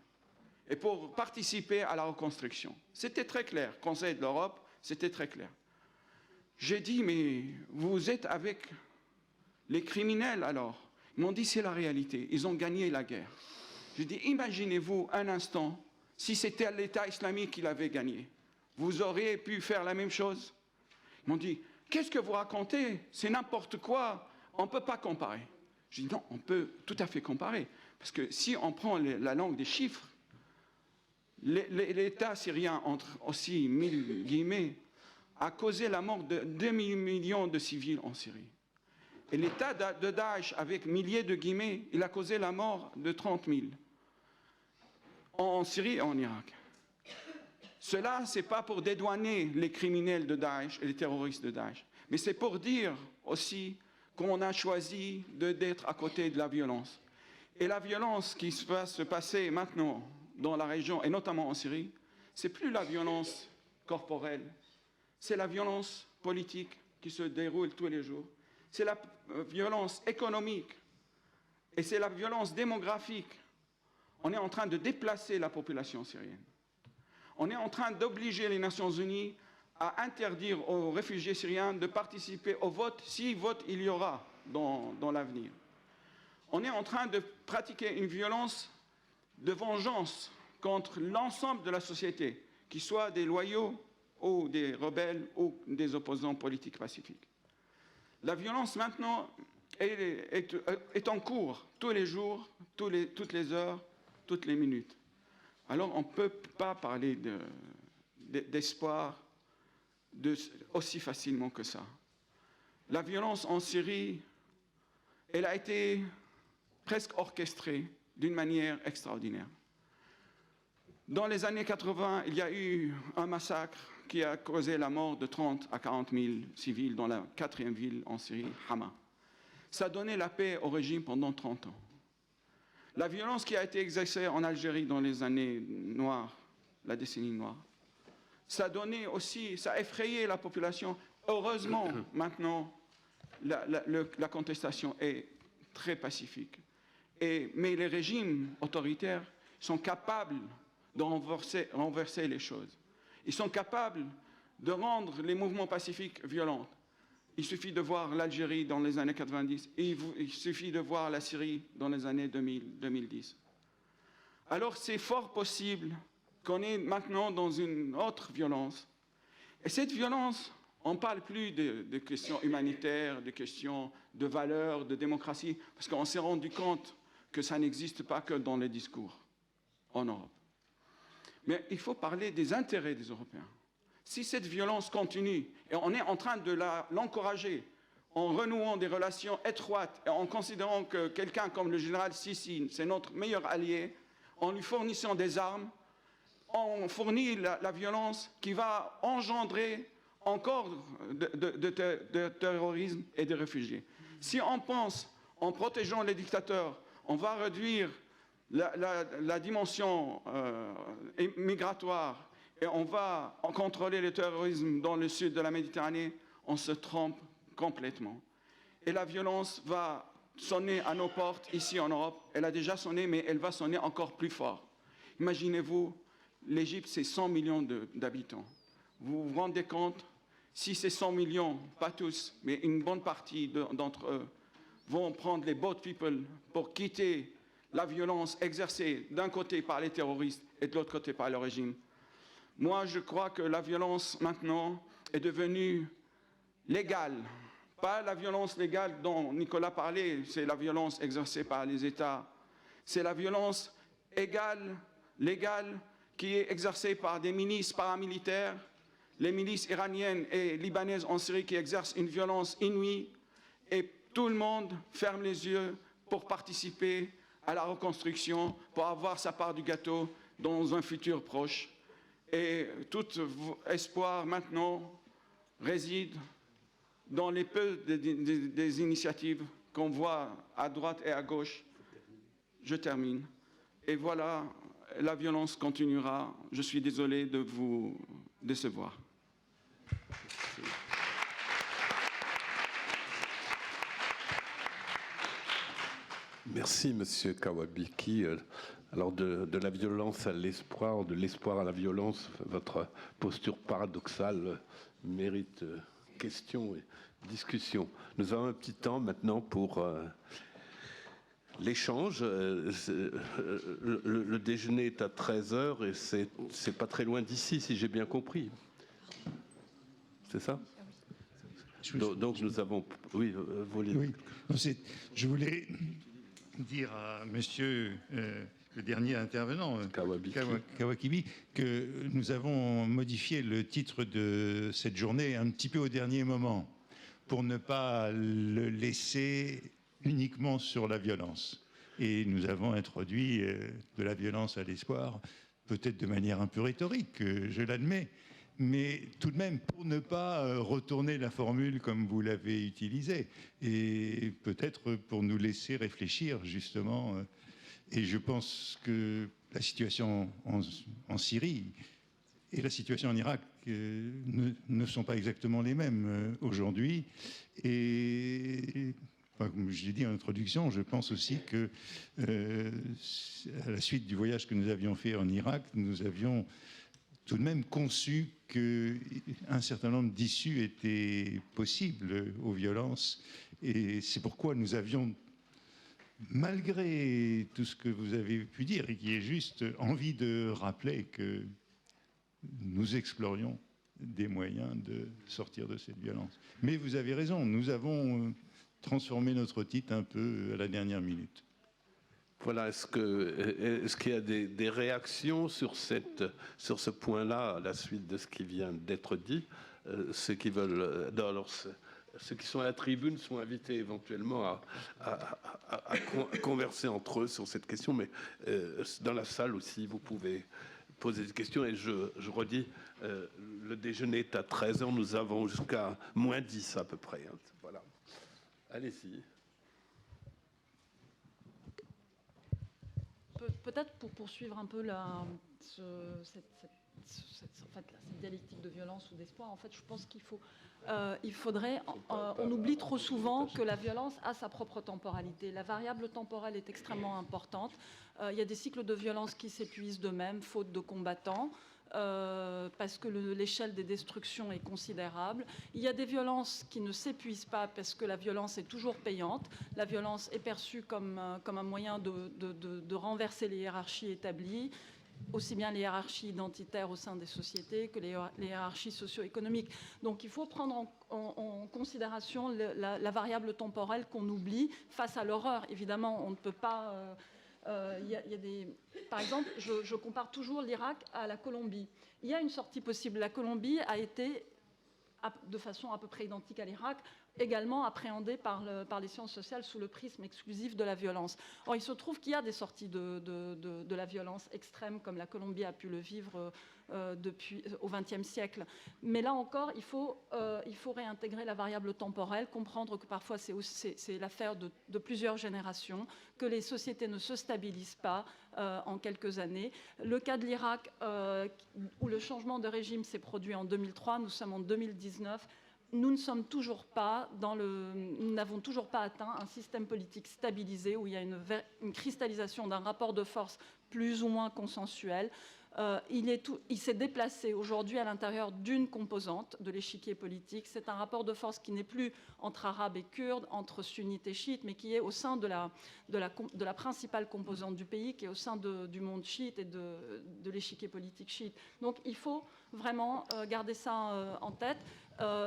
et pour participer à la reconstruction. C'était très clair. Conseil de l'Europe, c'était très clair. J'ai dit, mais vous êtes avec les criminels alors? Ils m'ont dit, c'est la réalité. Ils ont gagné la guerre. J'ai dit, imaginez-vous un instant, si c'était l'État islamique qui l'avait gagné, vous auriez pu faire la même chose? Ils m'ont dit, qu'est-ce que vous racontez? C'est n'importe quoi. On ne peut pas comparer. J'ai dit, non, on peut tout à fait comparer. Parce que si on prend la langue des chiffres, l'État syrien, entre aussi 1000 guillemets, a causé la mort de 2 millions de civils en Syrie. Et l'État de Daesh, avec milliers de guillemets, il a causé la mort de 30 000 en Syrie et en Irak. Cela, ce n'est pas pour dédouaner les criminels de Daesh et les terroristes de Daesh, mais c'est pour dire aussi qu'on a choisi d'être à côté de la violence. Et la violence qui va se passer maintenant dans la région, et notamment en Syrie, ce n'est plus la violence corporelle, c'est la violence politique qui se déroule tous les jours, c'est la violence économique et c'est la violence démographique. On est en train de déplacer la population syrienne. On est en train d'obliger les Nations Unies à interdire aux réfugiés syriens de participer au vote, si vote il y aura dans l'avenir. On est en train de pratiquer une violence de vengeance contre l'ensemble de la société, qu'ils soient des loyaux ou des rebelles ou des opposants politiques pacifiques. La violence maintenant est en cours tous les jours, toutes les heures, toutes les minutes. Alors on ne peut pas parler d'espoir aussi facilement que ça. La violence en Syrie, elle a été presque orchestrée d'une manière extraordinaire. Dans les années 80, il y a eu un massacre qui a causé la mort de 30 à 40 000 civils dans la 4e ville en Syrie, Hama. Ça a donné la paix au régime pendant 30 ans. La violence qui a été exercée en Algérie dans les années noires, la décennie noire, ça a donné aussi, ça a effrayé la population. Heureusement, maintenant, la contestation est très pacifique. Mais les régimes autoritaires sont capables de renverser les choses. Ils sont capables de rendre les mouvements pacifiques violents. Il suffit de voir l'Algérie dans les années 90, et il suffit de voir la Syrie dans les années 2010. Alors c'est fort possible qu'on est maintenant dans une autre violence. Et cette violence, on ne parle plus de questions humanitaires, de questions de valeurs, de démocratie, parce qu'on s'est rendu compte que ça n'existe pas que dans les discours en Europe. Mais il faut parler des intérêts des Européens. Si cette violence continue, et on est en train de l'encourager, en renouant des relations étroites et en considérant que quelqu'un comme le général Sissi, c'est notre meilleur allié, en lui fournissant des armes, on fournit la violence qui va engendrer encore de terrorisme et de réfugiés. Si on pense, en protégeant les dictateurs, on va réduire la dimension migratoire et on va contrôler le terrorisme dans le sud de la Méditerranée, on se trompe complètement. Et la violence va sonner à nos portes ici en Europe. Elle a déjà sonné, mais elle va sonner encore plus fort. Imaginez-vous, l'Égypte, c'est 100 millions d'habitants. Vous vous rendez compte, si ces 100 millions, pas tous, mais une bonne partie d'entre eux, vont prendre les boat people pour quitter la violence exercée d'un côté par les terroristes et de l'autre côté par le régime. Moi, je crois que la violence, maintenant, est devenue légale. Pas la violence légale dont Nicolas parlait, c'est la violence exercée par les États. C'est la violence légale, qui est exercée par des milices paramilitaires, les milices iraniennes et libanaises en Syrie qui exercent une violence inouïe, et tout le monde ferme les yeux pour participer à la reconstruction, pour avoir sa part du gâteau dans un futur proche. Et tout espoir maintenant réside dans les peu des initiatives qu'on voit à droite et à gauche. Je termine. Et voilà, la violence continuera. Je suis désolé de vous décevoir. Merci, Monsieur Kawabiki. Alors, de la violence à l'espoir, de l'espoir à la violence, votre posture paradoxale mérite question et discussion. Nous avons un petit temps maintenant pour l'échange. Le déjeuner est à 13h et c'est pas très loin d'ici, si j'ai bien compris. C'est ça? Donc nous avons... Oui, oui. Je voulais dire à monsieur le dernier intervenant, Kawakibi, que nous avons modifié le titre de cette journée un petit peu au dernier moment pour ne pas le laisser uniquement sur la violence. Et nous avons introduit de la violence à l'espoir, peut-être de manière un peu rhétorique, je l'admets, mais tout de même pour ne pas retourner la formule comme vous l'avez utilisée, et peut-être pour nous laisser réfléchir justement. Et je pense que la situation en Syrie et la situation en Irak ne sont pas exactement les mêmes aujourd'hui. Et comme je l'ai dit en introduction, je pense aussi que à la suite du voyage que nous avions fait en Irak, nous avions tout de même conçu qu'un certain nombre d'issues étaient possibles aux violences. Et c'est pourquoi nous avions, malgré tout ce que vous avez pu dire, et qui est juste, envie de rappeler que nous explorions des moyens de sortir de cette violence. Mais vous avez raison, nous avons transformé notre titre un peu à la dernière minute. Voilà, est-ce qu'il y a des réactions sur ce point-là, à la suite de ce qui vient d'être dit? Ceux qui veulent, ceux qui sont à la tribune sont invités éventuellement à converser entre eux sur cette question, mais dans la salle aussi, vous pouvez poser des questions. Et je redis, le déjeuner est à 13h, nous avons jusqu'à -10 à peu près. Hein. Voilà. Allez-y. Peut-être pour poursuivre un peu cette dialectique de violence ou d'espoir, en fait, je pense on oublie trop souvent que la violence a sa propre temporalité. La variable temporelle est extrêmement importante. Il y a des cycles de violence qui s'épuisent d'eux-mêmes, faute de combattants. Parce que l'échelle des destructions est considérable. Il y a des violences qui ne s'épuisent pas parce que la violence est toujours payante. La violence est perçue comme un moyen de renverser les hiérarchies établies, aussi bien les hiérarchies identitaires au sein des sociétés que les hiérarchies socio-économiques. Donc il faut prendre en considération la variable temporelle qu'on oublie face à l'horreur. Évidemment, on ne peut pas... Par exemple, je compare toujours l'Irak à la Colombie. Il y a une sortie possible. La Colombie a été, de façon à peu près identique à l'Irak, également appréhendée par les sciences sociales sous le prisme exclusif de la violence. Or, il se trouve qu'il y a des sorties de la violence extrême, comme la Colombie a pu le vivre depuis au XXe siècle. Mais là encore, il faut réintégrer la variable temporelle, comprendre que parfois c'est l'affaire de plusieurs générations, que les sociétés ne se stabilisent pas en quelques années. Le cas de l'Irak, où le changement de régime s'est produit en 2003, nous sommes en 2019. Nous n'avons toujours pas atteint un système politique stabilisé où il y a une cristallisation d'un rapport de force plus ou moins consensuel. Il s'est déplacé aujourd'hui à l'intérieur d'une composante de l'échiquier politique. C'est un rapport de force qui n'est plus entre Arabes et Kurdes, entre sunnites et chiites, mais qui est au sein de la principale composante du pays, qui est au sein du monde chiite et de l'échiquier politique chiite. Donc il faut vraiment garder ça en tête.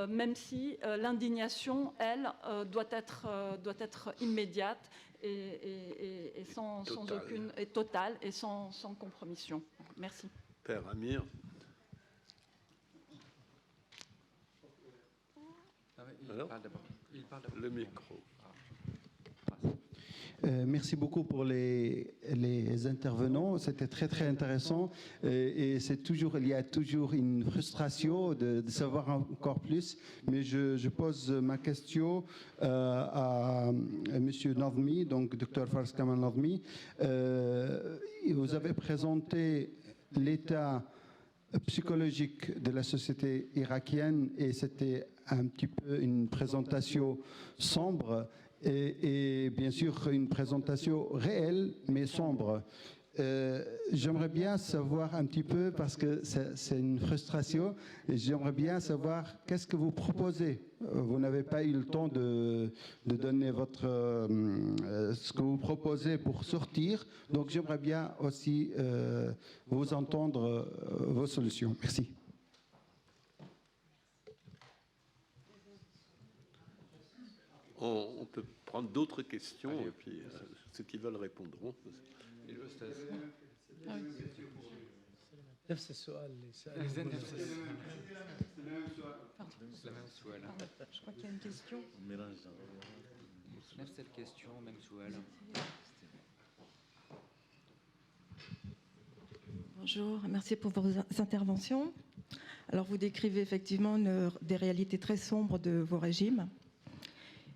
Même si l'indignation, elle, doit être immédiate et sans aucune, et totale et sans compromission. Merci. Père Amir. Alors, le micro. Merci beaucoup pour les intervenants. C'était très, très intéressant. Et il y a toujours une frustration de savoir encore plus. Mais je pose ma question à M. Nadhmi, donc Dr Faraz Kamal Nadhmi. Vous avez présenté l'état psychologique de la société irakienne et c'était un petit peu une présentation sombre. Et bien sûr une présentation réelle mais sombre. J'aimerais bien savoir un petit peu, parce que c'est une frustration, et j'aimerais bien savoir qu'est-ce que vous proposez. Vous n'avez pas eu le temps de donner ce que vous proposez pour sortir, donc j'aimerais bien aussi vous entendre vos solutions. Merci. On peut prendre d'autres questions. Allez. Et puis ceux qui veulent répondront. نفس السؤال اللي سأله Je crois qu'il y a une question. نفس الكيستيون même سؤال. Bonjour, merci pour vos interventions. Alors vous décrivez effectivement des réalités très sombres de vos régimes.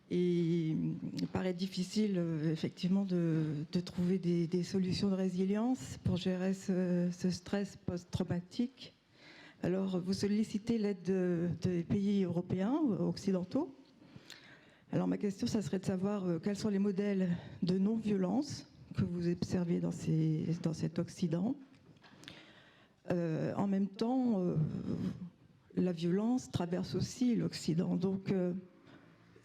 Et il paraît difficile, effectivement, de trouver des solutions de résilience pour gérer ce stress post-traumatique. Alors, vous sollicitez l'aide des pays européens ou occidentaux. Alors, ma question, ça serait de savoir quels sont les modèles de non-violence que vous observez dans cet Occident. En même temps, la violence traverse aussi l'Occident. Donc,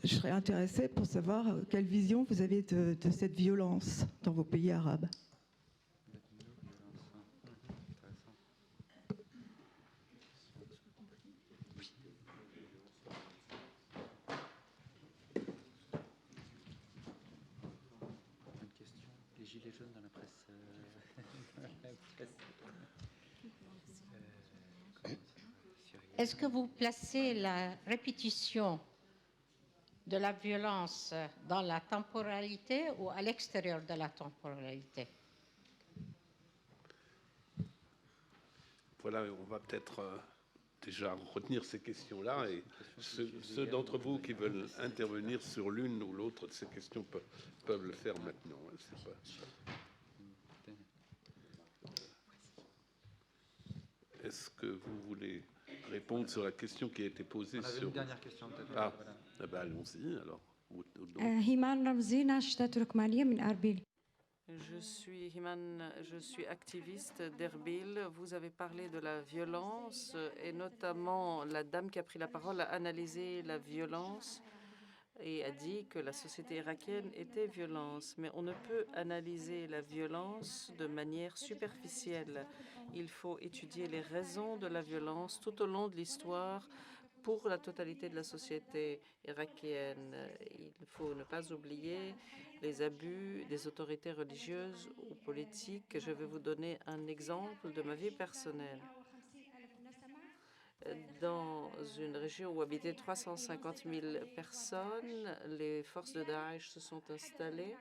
je serais intéressée pour savoir quelle vision vous avez de cette violence dans vos pays arabes. Une question. Les gilets jaunes dans la presse. Est-ce que vous placez la répétition de la violence dans la temporalité ou à l'extérieur de la temporalité? Voilà, on va peut-être déjà retenir ces questions-là et ceux d'entre vous qui veulent intervenir sur l'une ou l'autre de ces questions peuvent le faire maintenant. Est-ce que vous voulez répondre sur la question qui a été posée sur... Une dernière question peut-être. Ah, eh ben, allons-y alors. Himan Ramzina, Shtat Turkmania min Arbil. Je suis Himan, je suis activiste d'Erbil. Vous avez parlé de la violence et notamment la dame qui a pris la parole a analysé la violence et a dit que la société irakienne était violence. Mais on ne peut analyser la violence de manière superficielle. Il faut étudier les raisons de la violence tout au long de l'histoire pour la totalité de la société irakienne. Il faut ne pas oublier les abus des autorités religieuses ou politiques. Je vais vous donner un exemple de ma vie personnelle. Dans une région où habitaient 350 000 personnes, les forces de Daesh se sont installées.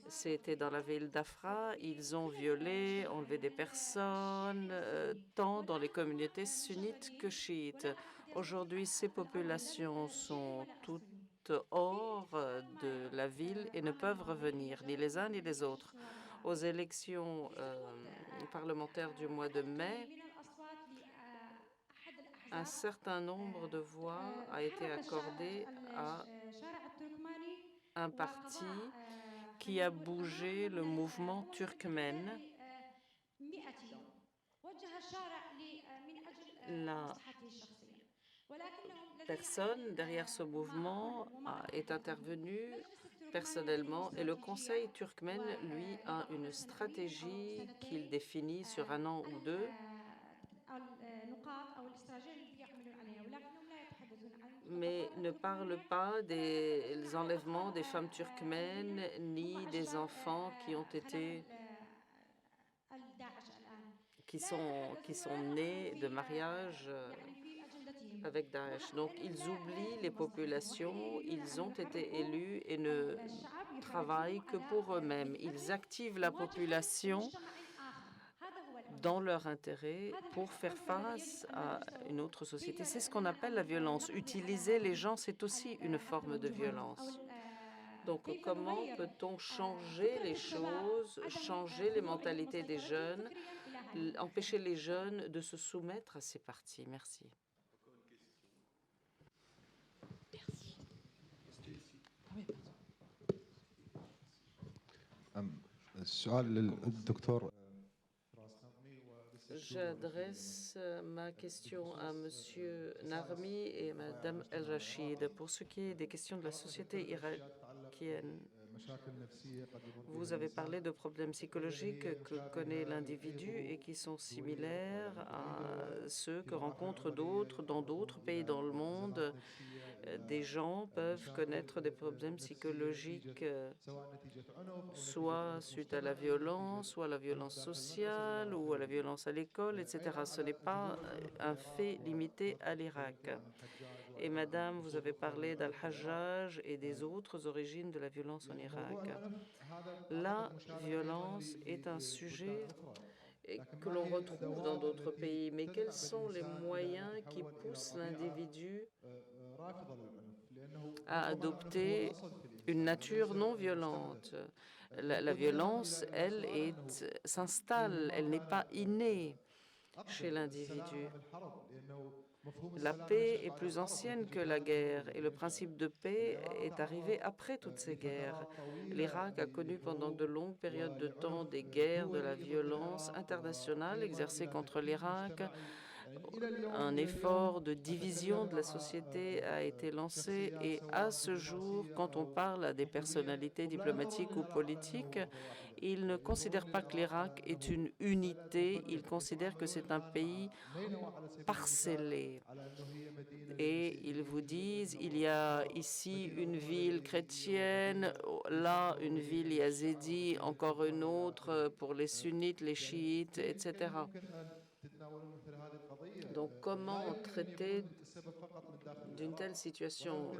C'était dans la ville d'Afra. Ils ont violé, enlevé des personnes, tant dans les communautés sunnites que chiites. Aujourd'hui, ces populations sont toutes hors de la ville et ne peuvent revenir, ni les uns ni les autres. Aux élections parlementaires du mois de mai, un certain nombre de voix a été accordé à un parti qui a bougé le mouvement turkmène. La personne derrière ce mouvement est intervenue personnellement et le Conseil turkmène, lui, a une stratégie qu'il définit sur un an ou deux, mais ne parle pas des enlèvements des femmes turkmènes ni des enfants qui ont été qui sont nés de mariage avec Daesh. Donc ils oublient les populations, ils ont été élus et ne travaillent que pour eux-mêmes. Ils activent la population dans leur intérêt pour faire face à une autre société. C'est ce qu'on appelle la violence. Utiliser les gens, c'est aussi une forme de violence. Donc, comment peut-on changer les choses, changer les mentalités des jeunes, empêcher les jeunes de se soumettre à ces partis? Merci. J'adresse ma question à Monsieur Narmi et à Madame El-Rachid. Pour ce qui est des questions de la société irakienne, vous avez parlé de problèmes psychologiques que connaît l'individu et qui sont similaires à ceux que rencontrent d'autres dans d'autres pays dans le monde. Des gens peuvent connaître des problèmes psychologiques, soit suite à la violence, soit à la violence sociale, ou à la violence à l'école, etc. Ce n'est pas un fait limité à l'Irak. Et Madame, vous avez parlé d'Al-Hajjaj et des autres origines de la violence en Irak. La violence est un sujet que l'on retrouve dans d'autres pays, mais quels sont les moyens qui poussent l'individu à adopter une nature non violente? La violence, elle, s'installe, elle n'est pas innée chez l'individu. La paix est plus ancienne que la guerre et le principe de paix est arrivé après toutes ces guerres. L'Irak a connu pendant de longues périodes de temps des guerres, de la violence internationale exercée contre l'Irak. Un effort de division de la société a été lancé et à ce jour, quand on parle à des personnalités diplomatiques ou politiques, ils ne considèrent pas que l'Irak est une unité, ils considèrent que c'est un pays parcellé. Et ils vous disent, il y a ici une ville chrétienne, là une ville yazidi, encore une autre pour les sunnites, les chiites, etc. Donc, comment traiter d'une telle situation?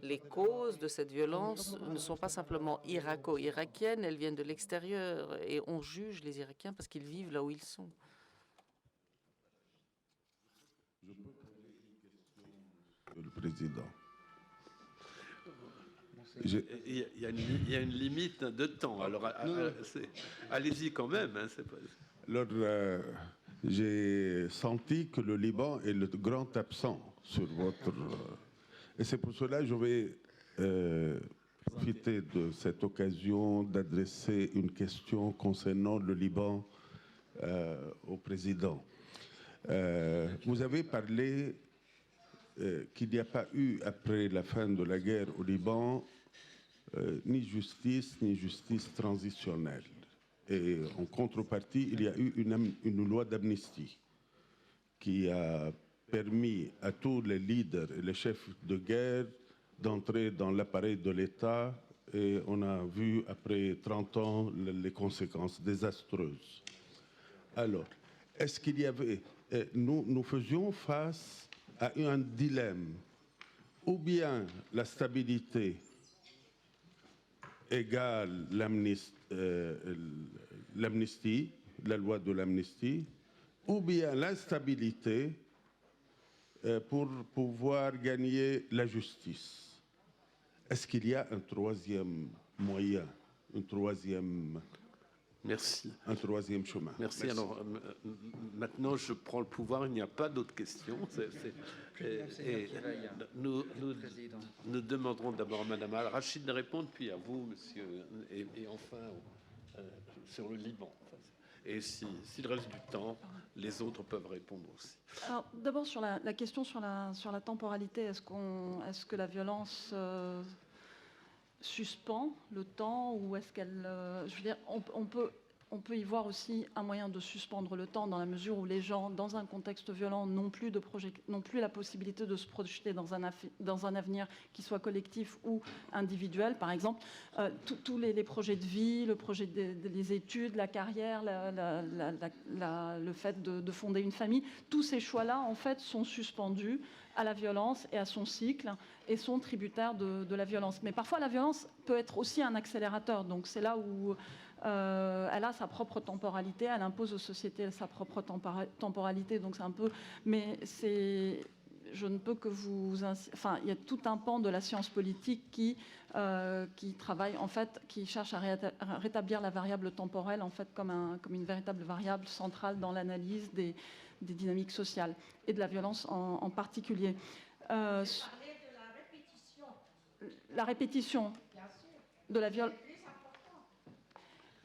Les causes de cette violence ne sont pas simplement irako-irakiennes, elles viennent de l'extérieur et on juge les Irakiens parce qu'ils vivent là où ils sont. Je peux poser une question, Monsieur le Président. Il y a une limite de temps. Alors, allez-y quand même. Hein, c'est pas... J'ai senti que le Liban est le grand absent sur votre... et c'est pour cela que je vais profiter de cette occasion d'adresser une question concernant le Liban au président. Vous avez parlé qu'il n'y a pas eu, après la fin de la guerre au Liban, ni justice transitionnelle. Et en contrepartie, il y a eu une loi d'amnistie qui a permis à tous les leaders et les chefs de guerre d'entrer dans l'appareil de l'État. Et on a vu, après 30 ans, les conséquences désastreuses. Alors, est-ce qu'il y avait nous faisions face à un dilemme. Ou bien la stabilité égale l'amnistie, la loi de l'amnistie, ou bien l'instabilité pour pouvoir gagner la justice. Est-ce qu'il y a un troisième moyen, un troisième chemin? Merci. Alors, maintenant, je prends le pouvoir. Il n'y a pas d'autres questions. Nous demanderons d'abord à Mme Al-Rachid de répondre, puis à vous, monsieur, et enfin sur le Liban. Et s'il reste du temps, les autres peuvent répondre aussi. Alors, d'abord, sur la question sur la temporalité, est-ce que la violence suspend le temps, ou est-ce qu'elle... je veux dire, on peut y voir aussi un moyen de suspendre le temps, dans la mesure où les gens, dans un contexte violent, n'ont plus la possibilité de se projeter dans un avenir qui soit collectif ou individuel. Par exemple, tous les projets de vie, le projet des études, la carrière, le fait de fonder une famille, tous ces choix-là, en fait, sont suspendus à la violence et à son cycle, et sont tributaires de la violence. Mais parfois, la violence peut être aussi un accélérateur. Donc c'est là où elle a sa propre temporalité, elle impose aux sociétés sa propre temporalité. Donc c'est un peu... Mais c'est... Je ne peux que vous... Enfin, il y a tout un pan de la science politique qui travaille, en fait, qui cherche à rétablir la variable temporelle, en fait, comme une véritable variable centrale dans l'analyse des dynamiques sociales et de la violence en particulier. La répétition de la violence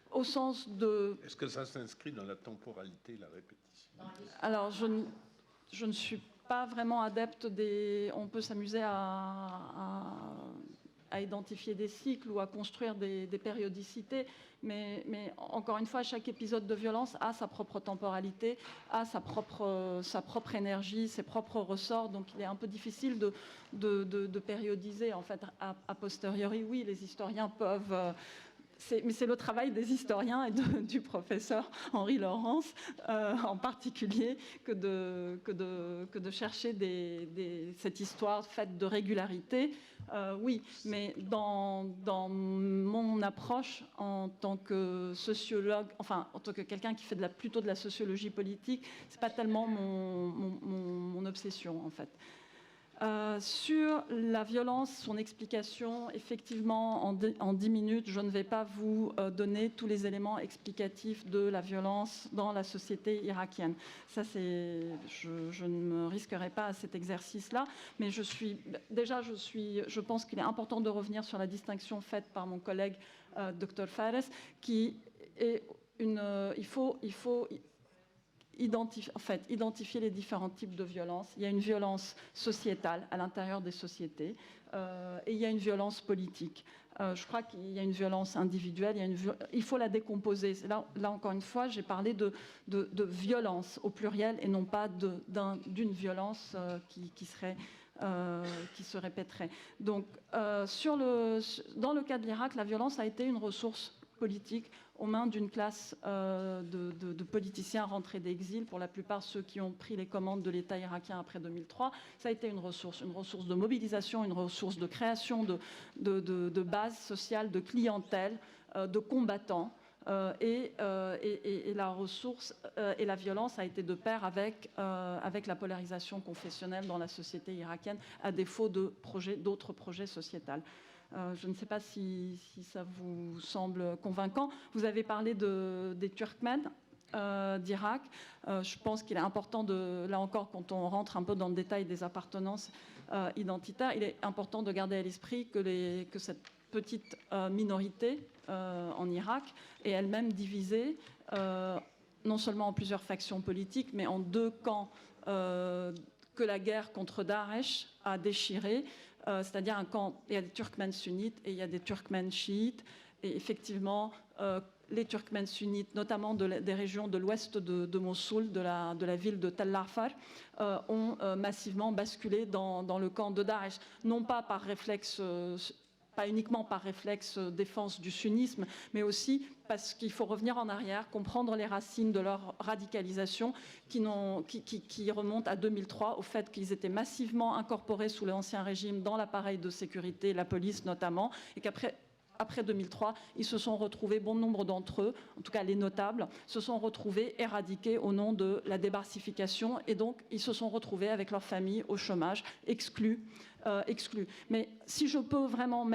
au sens de... Est-ce que ça s'inscrit dans la temporalité, la répétition? Alors, je ne suis pas vraiment adepte des... On peut s'amuser à identifier des cycles ou à construire des périodicités, mais encore une fois, chaque épisode de violence a sa propre temporalité, a sa propre énergie, ses propres ressorts, donc il est un peu difficile de périodiser, en fait, a posteriori. Oui, les historiens peuvent... mais c'est le travail des historiens et du professeur Henri Laurence en particulier que de chercher cette histoire faite de régularité. Oui, mais dans mon approche en tant que sociologue, enfin en tant que quelqu'un qui fait plutôt de la sociologie politique, c'est pas tellement mon obsession en fait. Sur la violence, son explication, effectivement, en 10 minutes, je ne vais pas vous donner tous les éléments explicatifs de la violence dans la société irakienne. Ça, je ne me risquerai pas à cet exercice-là, mais je pense qu'il est important de revenir sur la distinction faite par mon collègue Dr Fares, qui est il faut identifier les différents types de violences. Il y a une violence sociétale à l'intérieur des sociétés et il y a une violence politique. Je crois qu'il y a une violence individuelle, il faut la décomposer. Là encore une fois, j'ai parlé de violence au pluriel et non pas d'une violence qui se répéterait. Donc, dans le cas de l'Irak, la violence a été une ressource politique aux mains d'une classe de politiciens rentrés d'exil, pour la plupart ceux qui ont pris les commandes de l'État irakien après 2003. Ça a été une ressource de mobilisation, une ressource de création de bases sociales, de clientèle, de combattants. Et la ressource et la violence a été de pair avec la polarisation confessionnelle dans la société irakienne, à défaut d'autres projets sociétals. Je ne sais pas si ça vous semble convaincant. Vous avez parlé des Turkmènes d'Irak. Je pense qu'il est important là encore, quand on rentre un peu dans le détail des appartenances identitaires, il est important de garder à l'esprit que cette petite minorité en Irak est elle-même divisée, non seulement en plusieurs factions politiques, mais en deux camps que la guerre contre Daesh a déchirés. C'est-à-dire un camp, il y a des Turkmènes sunnites et il y a des Turkmènes chiites. Et effectivement, les Turkmènes sunnites, notamment des régions de l'ouest de Mossoul, de la ville de Tel Afar, ont massivement basculé dans le camp de Daesh. Non pas par réflexe pas uniquement par réflexe défense du sunnisme, mais aussi parce qu'il faut revenir en arrière, comprendre les racines de leur radicalisation qui remontent à 2003, au fait qu'ils étaient massivement incorporés sous l'ancien régime dans l'appareil de sécurité, la police notamment, et qu'après 2003, ils se sont retrouvés, bon nombre d'entre eux, en tout cas les notables, se sont retrouvés éradiqués au nom de la débarcification, et donc ils se sont retrouvés avec leur famille au chômage, exclus. Mais si je peux vraiment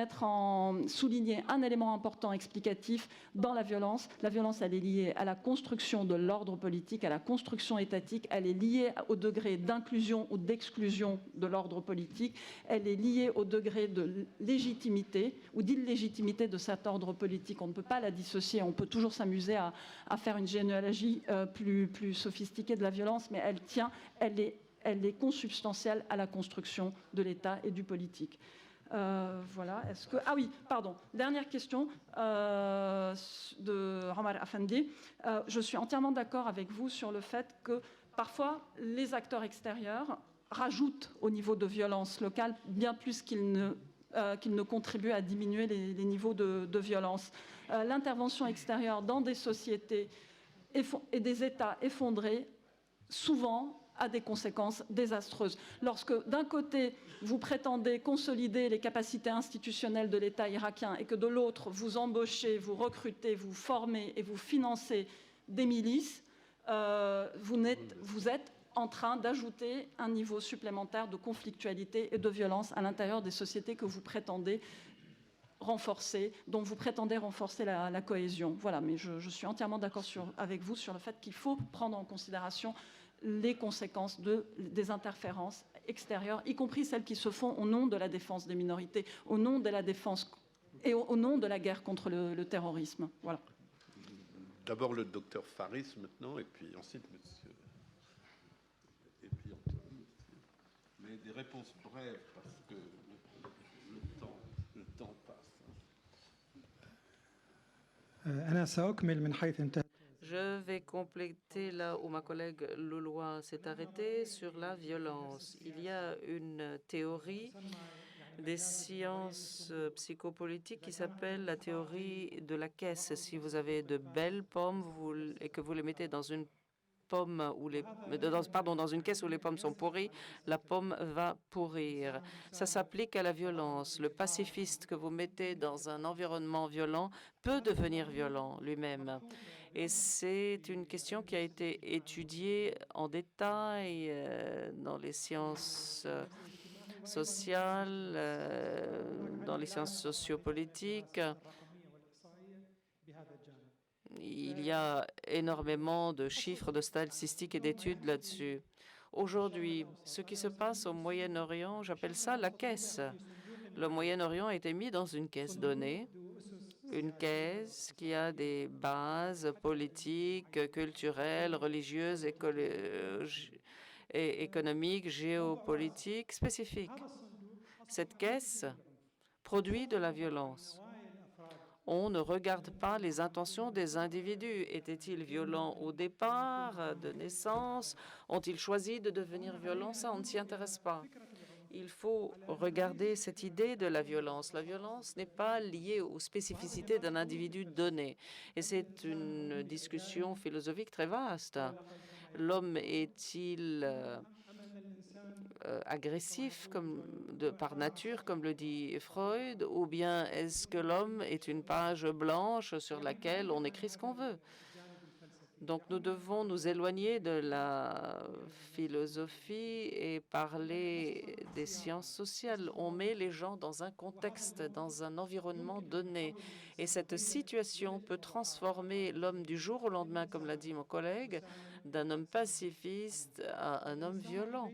souligner un élément important explicatif dans la violence elle est liée à la construction de l'ordre politique, à la construction étatique, elle est liée au degré d'inclusion ou d'exclusion de l'ordre politique, elle est liée au degré de légitimité ou d'illégitimité de cet ordre politique. On ne peut pas la dissocier, on peut toujours s'amuser à faire une généalogie plus sophistiquée de la violence, mais elle est consubstantielle à la construction de l'État et du politique. Voilà. Ah oui, pardon. Dernière question de Omar Afendi. Je suis entièrement d'accord avec vous sur le fait que parfois les acteurs extérieurs rajoutent au niveau de violence locale bien plus qu'ils ne contribuent à diminuer les niveaux de violence. L'intervention extérieure dans des sociétés et des États effondrés, souvent, a des conséquences désastreuses. Lorsque, d'un côté, vous prétendez consolider les capacités institutionnelles de l'État irakien et que, de l'autre, vous embauchez, vous recrutez, vous formez et vous financez des milices, vous êtes en train d'ajouter un niveau supplémentaire de conflictualité et de violence à l'intérieur des sociétés que vous prétendez renforcer, dont vous prétendez renforcer la cohésion. Voilà, mais je suis entièrement d'accord avec vous sur le fait qu'il faut prendre en considération les conséquences des interférences extérieures, y compris celles qui se font au nom de la défense des minorités, au nom de la défense et au nom de la guerre contre le terrorisme. Voilà. D'abord le docteur Faris maintenant, et puis ensuite monsieur. Et puis Antoine. Mais des réponses brèves, parce que le temps passe. Je vais compléter là où ma collègue Loloua s'est arrêtée sur la violence. Il y a une théorie des sciences psychopolitiques qui s'appelle la théorie de la caisse. Si vous avez de belles pommes et que vous les mettez dans une dans une caisse où les pommes sont pourries, la pomme va pourrir. Ça s'applique à la violence. Le pacifiste que vous mettez dans un environnement violent peut devenir violent lui-même. Et c'est une question qui a été étudiée en détail dans les sciences sociales, dans les sciences sociopolitiques. Il y a énormément de chiffres, de statistiques et d'études là-dessus. Aujourd'hui, ce qui se passe au Moyen-Orient, j'appelle ça la caisse. Le Moyen-Orient a été mis dans une caisse donnée, une caisse qui a des bases politiques, culturelles, religieuses, et économiques, géopolitiques spécifiques. Cette caisse produit de la violence. On ne regarde pas les intentions des individus. Étaient-ils violents au départ, de naissance? Ont-ils choisi de devenir violents? Ça, on ne s'y intéresse pas. Il faut regarder cette idée de la violence. La violence n'est pas liée aux spécificités d'un individu donné. Et c'est une discussion philosophique très vaste. L'homme est-il agressif par nature, comme le dit Freud, ou bien est-ce que l'homme est une page blanche sur laquelle on écrit ce qu'on veut? Donc nous devons nous éloigner de la philosophie et parler des sciences sociales. On met les gens dans un contexte, dans un environnement donné. Et cette situation peut transformer l'homme du jour au lendemain, comme l'a dit mon collègue, d'un homme pacifiste à un homme violent.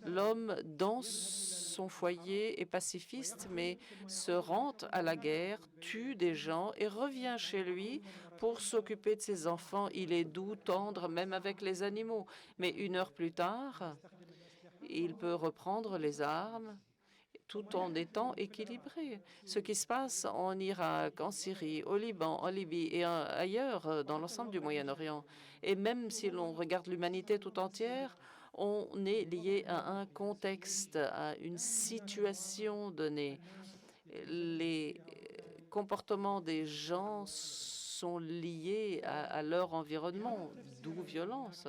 L'homme, dans son foyer, est pacifiste, mais se rend à la guerre, tue des gens et revient chez lui pour s'occuper de ses enfants. Il est doux, tendre, même avec les animaux. Mais 1 heure plus tard, il peut reprendre les armes tout en étant équilibré. Ce qui se passe en Irak, en Syrie, au Liban, en Libye et ailleurs dans l'ensemble du Moyen-Orient. Et même si l'on regarde l'humanité tout entière, on est lié à un contexte, à une situation donnée. les comportements des gens sont liés à leur environnement, d'où violence.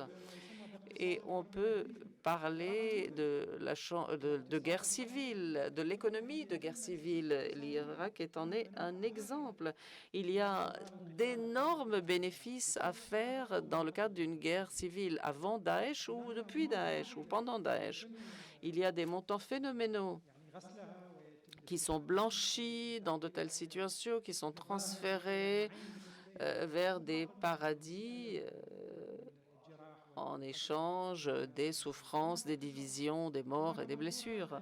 Et on peut parler de guerre civile, de l'économie de guerre civile. L'Irak en est un exemple. Il y a d'énormes bénéfices à faire dans le cadre d'une guerre civile, avant Daesh ou depuis Daesh ou pendant Daesh. Il y a des montants phénoménaux qui sont blanchis dans de telles situations, qui sont transférés vers des paradis en échange des souffrances, des divisions, des morts et des blessures.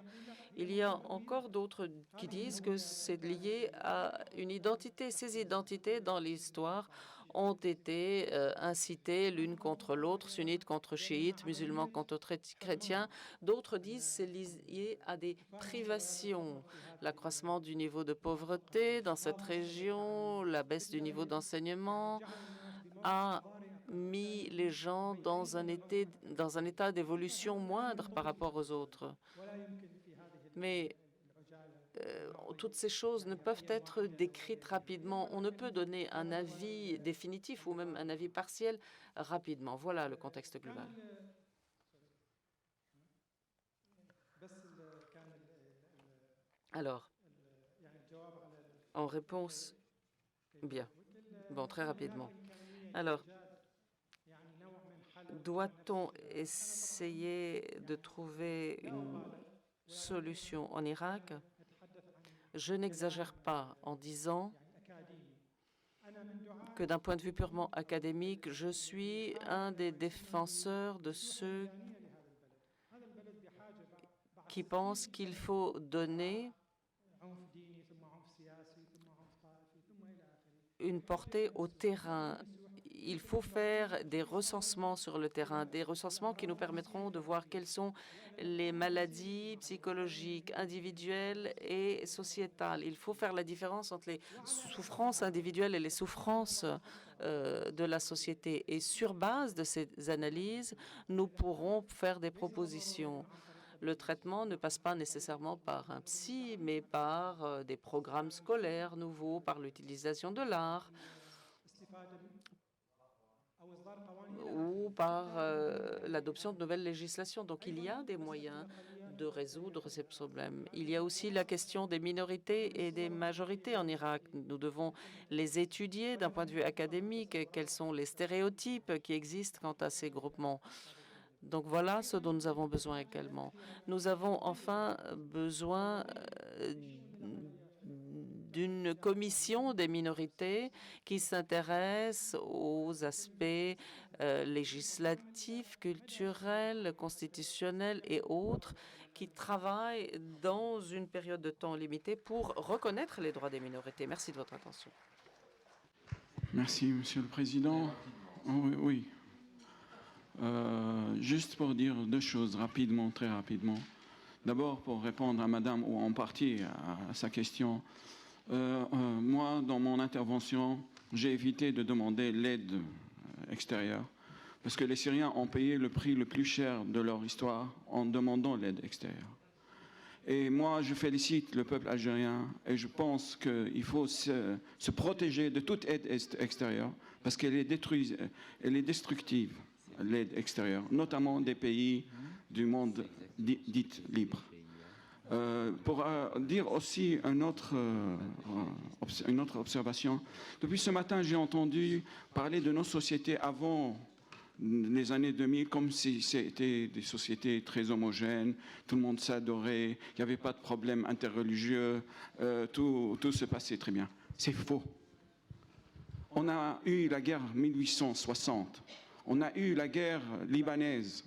Il y a encore d'autres qui disent que c'est lié à une identité. Ces identités dans l'histoire ont été incitées l'une contre l'autre, sunnites contre chiites, musulmans contre chrétiens. D'autres disent que c'est lié à des privations, l'accroissement du niveau de pauvreté dans cette région, la baisse du niveau d'enseignement a mis les gens dans un état d'évolution moindre par rapport aux autres. Mais toutes ces choses ne peuvent être décrites rapidement. On ne peut donner un avis définitif ou même un avis partiel rapidement. Voilà le contexte global. Alors, en réponse, bien, bon, très rapidement. Alors, doit-on essayer de trouver une solution en Irak? Je n'exagère pas en disant que d'un point de vue purement académique, je suis un des défenseurs de ceux qui pensent qu'il faut donner une portée au terrain. Il faut faire des recensements sur le terrain, des recensements qui nous permettront de voir quelles sont les maladies psychologiques, individuelles et sociétales. Il faut faire la différence entre les souffrances individuelles et les souffrances de la société. Et sur base de ces analyses, nous pourrons faire des propositions. Le traitement ne passe pas nécessairement par un psy, mais par des programmes scolaires nouveaux, par l'utilisation de l'art, ou par l'adoption de nouvelles législations. Donc il y a des moyens de résoudre ces problèmes. Il y a aussi la question des minorités et des majorités en Irak. Nous devons les étudier d'un point de vue académique. Quels sont les stéréotypes qui existent quant à ces groupements? Donc voilà ce dont nous avons besoin également. Nous avons enfin besoin d'une commission des minorités qui s'intéresse aux aspects législatifs, culturels, constitutionnels et autres, qui travaillent dans une période de temps limitée pour reconnaître les droits des minorités. Merci de votre attention. Merci, Monsieur le Président. Oh, oui. Juste pour dire deux choses rapidement, très rapidement. D'abord, pour répondre à Madame, ou en partie à sa question, moi, dans mon intervention, j'ai évité de demander l'aide extérieure parce que les Syriens ont payé le prix le plus cher de leur histoire en demandant l'aide extérieure. Et moi, je félicite le peuple algérien et je pense qu'il faut se protéger de toute aide extérieure parce qu'elle est destructive, l'aide extérieure, notamment des pays du monde dit libre. Pour dire aussi une autre observation, depuis ce matin, j'ai entendu parler de nos sociétés avant les années 2000 comme si c'était des sociétés très homogènes, tout le monde s'adorait, il n'y avait pas de problème interreligieux, tout se passait très bien. C'est faux. On a eu la guerre 1860, on a eu la guerre libanaise,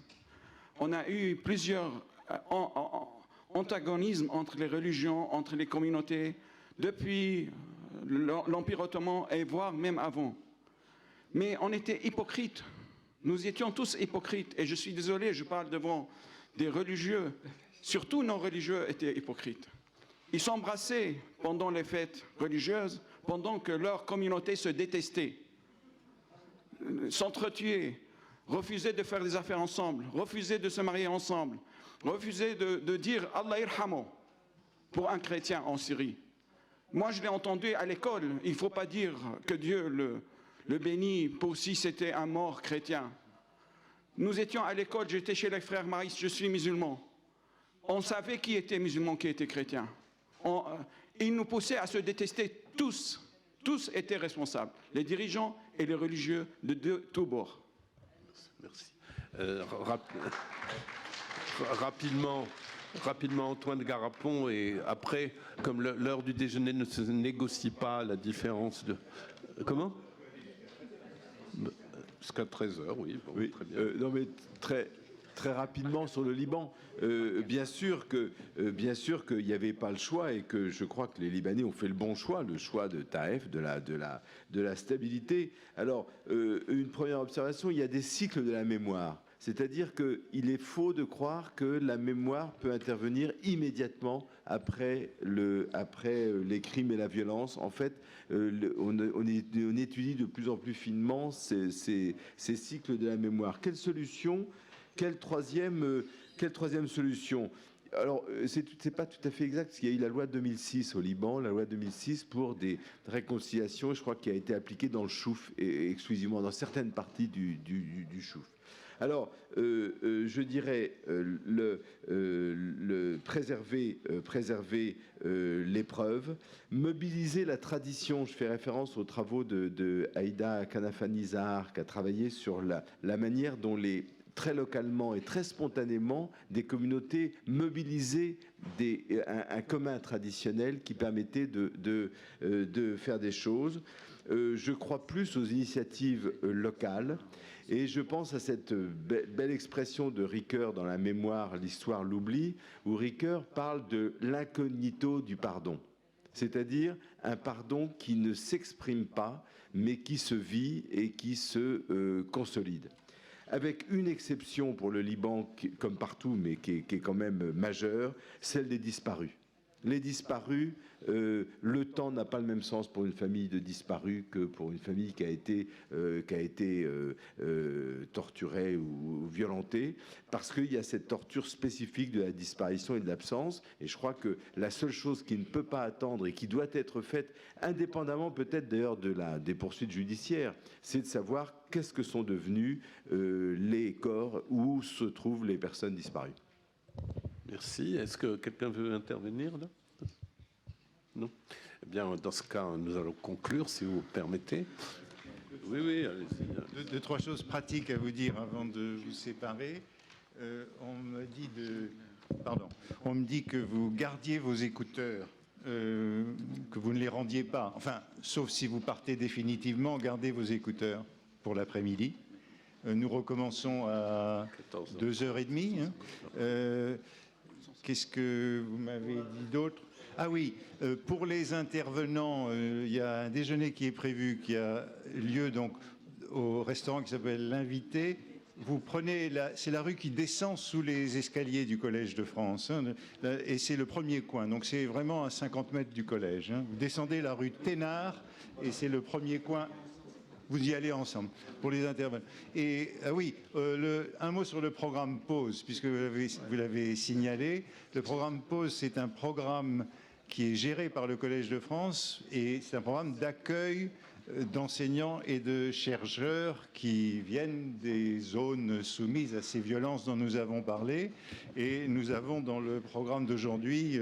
on a eu plusieurs antagonismes entre les religions, entre les communautés, depuis l'Empire ottoman et voire même avant. Mais on était hypocrites. Nous étions tous hypocrites. Et je suis désolé, je parle devant des religieux. Surtout nos religieux étaient hypocrites. Ils s'embrassaient pendant les fêtes religieuses, pendant que leur communauté se détestait, s'entretuaient, refusaient de faire des affaires ensemble, refusaient de se marier ensemble, refusaient de dire Allah irhamo pour un chrétien en Syrie. Moi, je l'ai entendu à l'école. Il ne faut pas dire que Dieu le bénit pour si c'était un mort chrétien. Nous étions à l'école, j'étais chez les frères maristes, je suis musulman. On savait qui était musulman, qui était chrétien. Ils nous poussaient à se détester tous. Tous étaient responsables, les dirigeants et les religieux de tous bords. Merci. Rapidement, Antoine Garapon, et après, comme l'heure du déjeuner ne se négocie pas, la différence de... Comment ? Jusqu'à 13h, oui. Bon, oui. Très bien. Non, mais très rapidement sur le Liban. Bien sûr qu'il n'y avait pas le choix et que je crois que les Libanais ont fait le bon choix, le choix de Taïf, de la stabilité. Alors, une première observation, il y a des cycles de la mémoire. C'est-à-dire qu'il est faux de croire que la mémoire peut intervenir immédiatement après les crimes et la violence. En fait, on étudie de plus en plus finement ces cycles de la mémoire. Quelle solution ? Quelle troisième solution ? Alors, c'est pas tout à fait exact, parce qu'il y a eu la loi de 2006 au Liban, la loi de 2006 pour des réconciliations, je crois, qui a été appliquée dans le Chouf, et exclusivement dans certaines parties du Chouf. Alors, je dirais préserver l'épreuve, mobiliser la tradition. Je fais référence aux travaux de Aïda Kanafani-Zahar, qui a travaillé sur la manière dont très localement et très spontanément, des communautés mobilisaient un commun traditionnel qui permettait de faire des choses. Je crois plus aux initiatives locales. Et je pense à cette belle expression de Ricoeur dans la mémoire, l'histoire, l'oubli, où Ricoeur parle de l'incognito du pardon. C'est-à-dire un pardon qui ne s'exprime pas, mais qui se vit et qui se consolide. Avec une exception pour le Liban, comme partout, mais qui est quand même majeure, celle des disparus. Les disparus, le temps n'a pas le même sens pour une famille de disparus que pour une famille qui a été torturée ou violentée, parce qu'il y a cette torture spécifique de la disparition et de l'absence. Et je crois que la seule chose qui ne peut pas attendre et qui doit être faite, indépendamment peut-être d'ailleurs des poursuites judiciaires, c'est de savoir qu'est-ce que sont devenus les corps, où se trouvent les personnes disparues. Merci. Est-ce que quelqu'un veut intervenir là ? Non ? Eh bien, dans ce cas, nous allons conclure, si vous permettez. Oui, allez-y. Deux, trois choses pratiques à vous dire avant de vous séparer. On me dit que vous gardiez vos écouteurs, que vous ne les rendiez pas. Enfin, sauf si vous partez définitivement, gardez vos écouteurs pour l'après-midi. Nous recommençons à 2h30. Qu'est-ce que vous m'avez dit d'autre ? Ah oui, pour les intervenants, il y a un déjeuner qui est prévu, qui a lieu donc au restaurant qui s'appelle l'Invité. Vous prenez, c'est la rue qui descend sous les escaliers du Collège de France, hein, et c'est le premier coin, donc c'est vraiment à 50 mètres du collège. Hein. Vous descendez la rue Thénard, et c'est le premier coin. Vous y allez ensemble pour les intervenants. Et oui, un mot sur le programme Pause, puisque vous l'avez signalé. Le programme Pause, c'est un programme qui est géré par le Collège de France et c'est un programme d'accueil d'enseignants et de chercheurs qui viennent des zones soumises à ces violences dont nous avons parlé. Et nous avons dans le programme d'aujourd'hui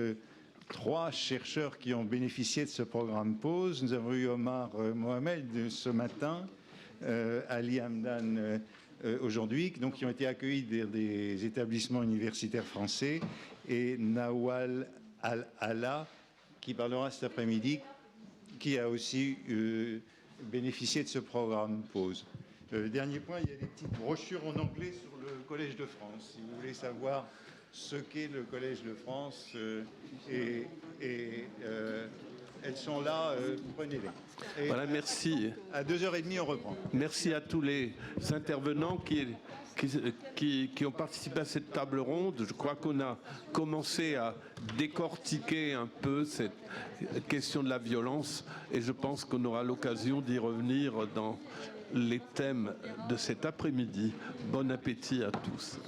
3 chercheurs qui ont bénéficié de ce programme Pause. Nous avons eu Omar Mohamed ce matin, Ali Hamdan aujourd'hui, donc qui ont été accueillis des établissements universitaires français, et Nawal Al-Ala, qui parlera cet après-midi, qui a aussi bénéficié de ce programme Pause. Dernier point, il y a des petites brochures en anglais sur le Collège de France, si vous voulez savoir ce qu'est le Collège de France, elles sont là, prenez-les. Voilà, merci. À 2h30, on reprend. Merci à tous les intervenants qui ont participé à cette table ronde. Je crois qu'on a commencé à décortiquer un peu cette question de la violence et je pense qu'on aura l'occasion d'y revenir dans les thèmes de cet après-midi. Bon appétit à tous.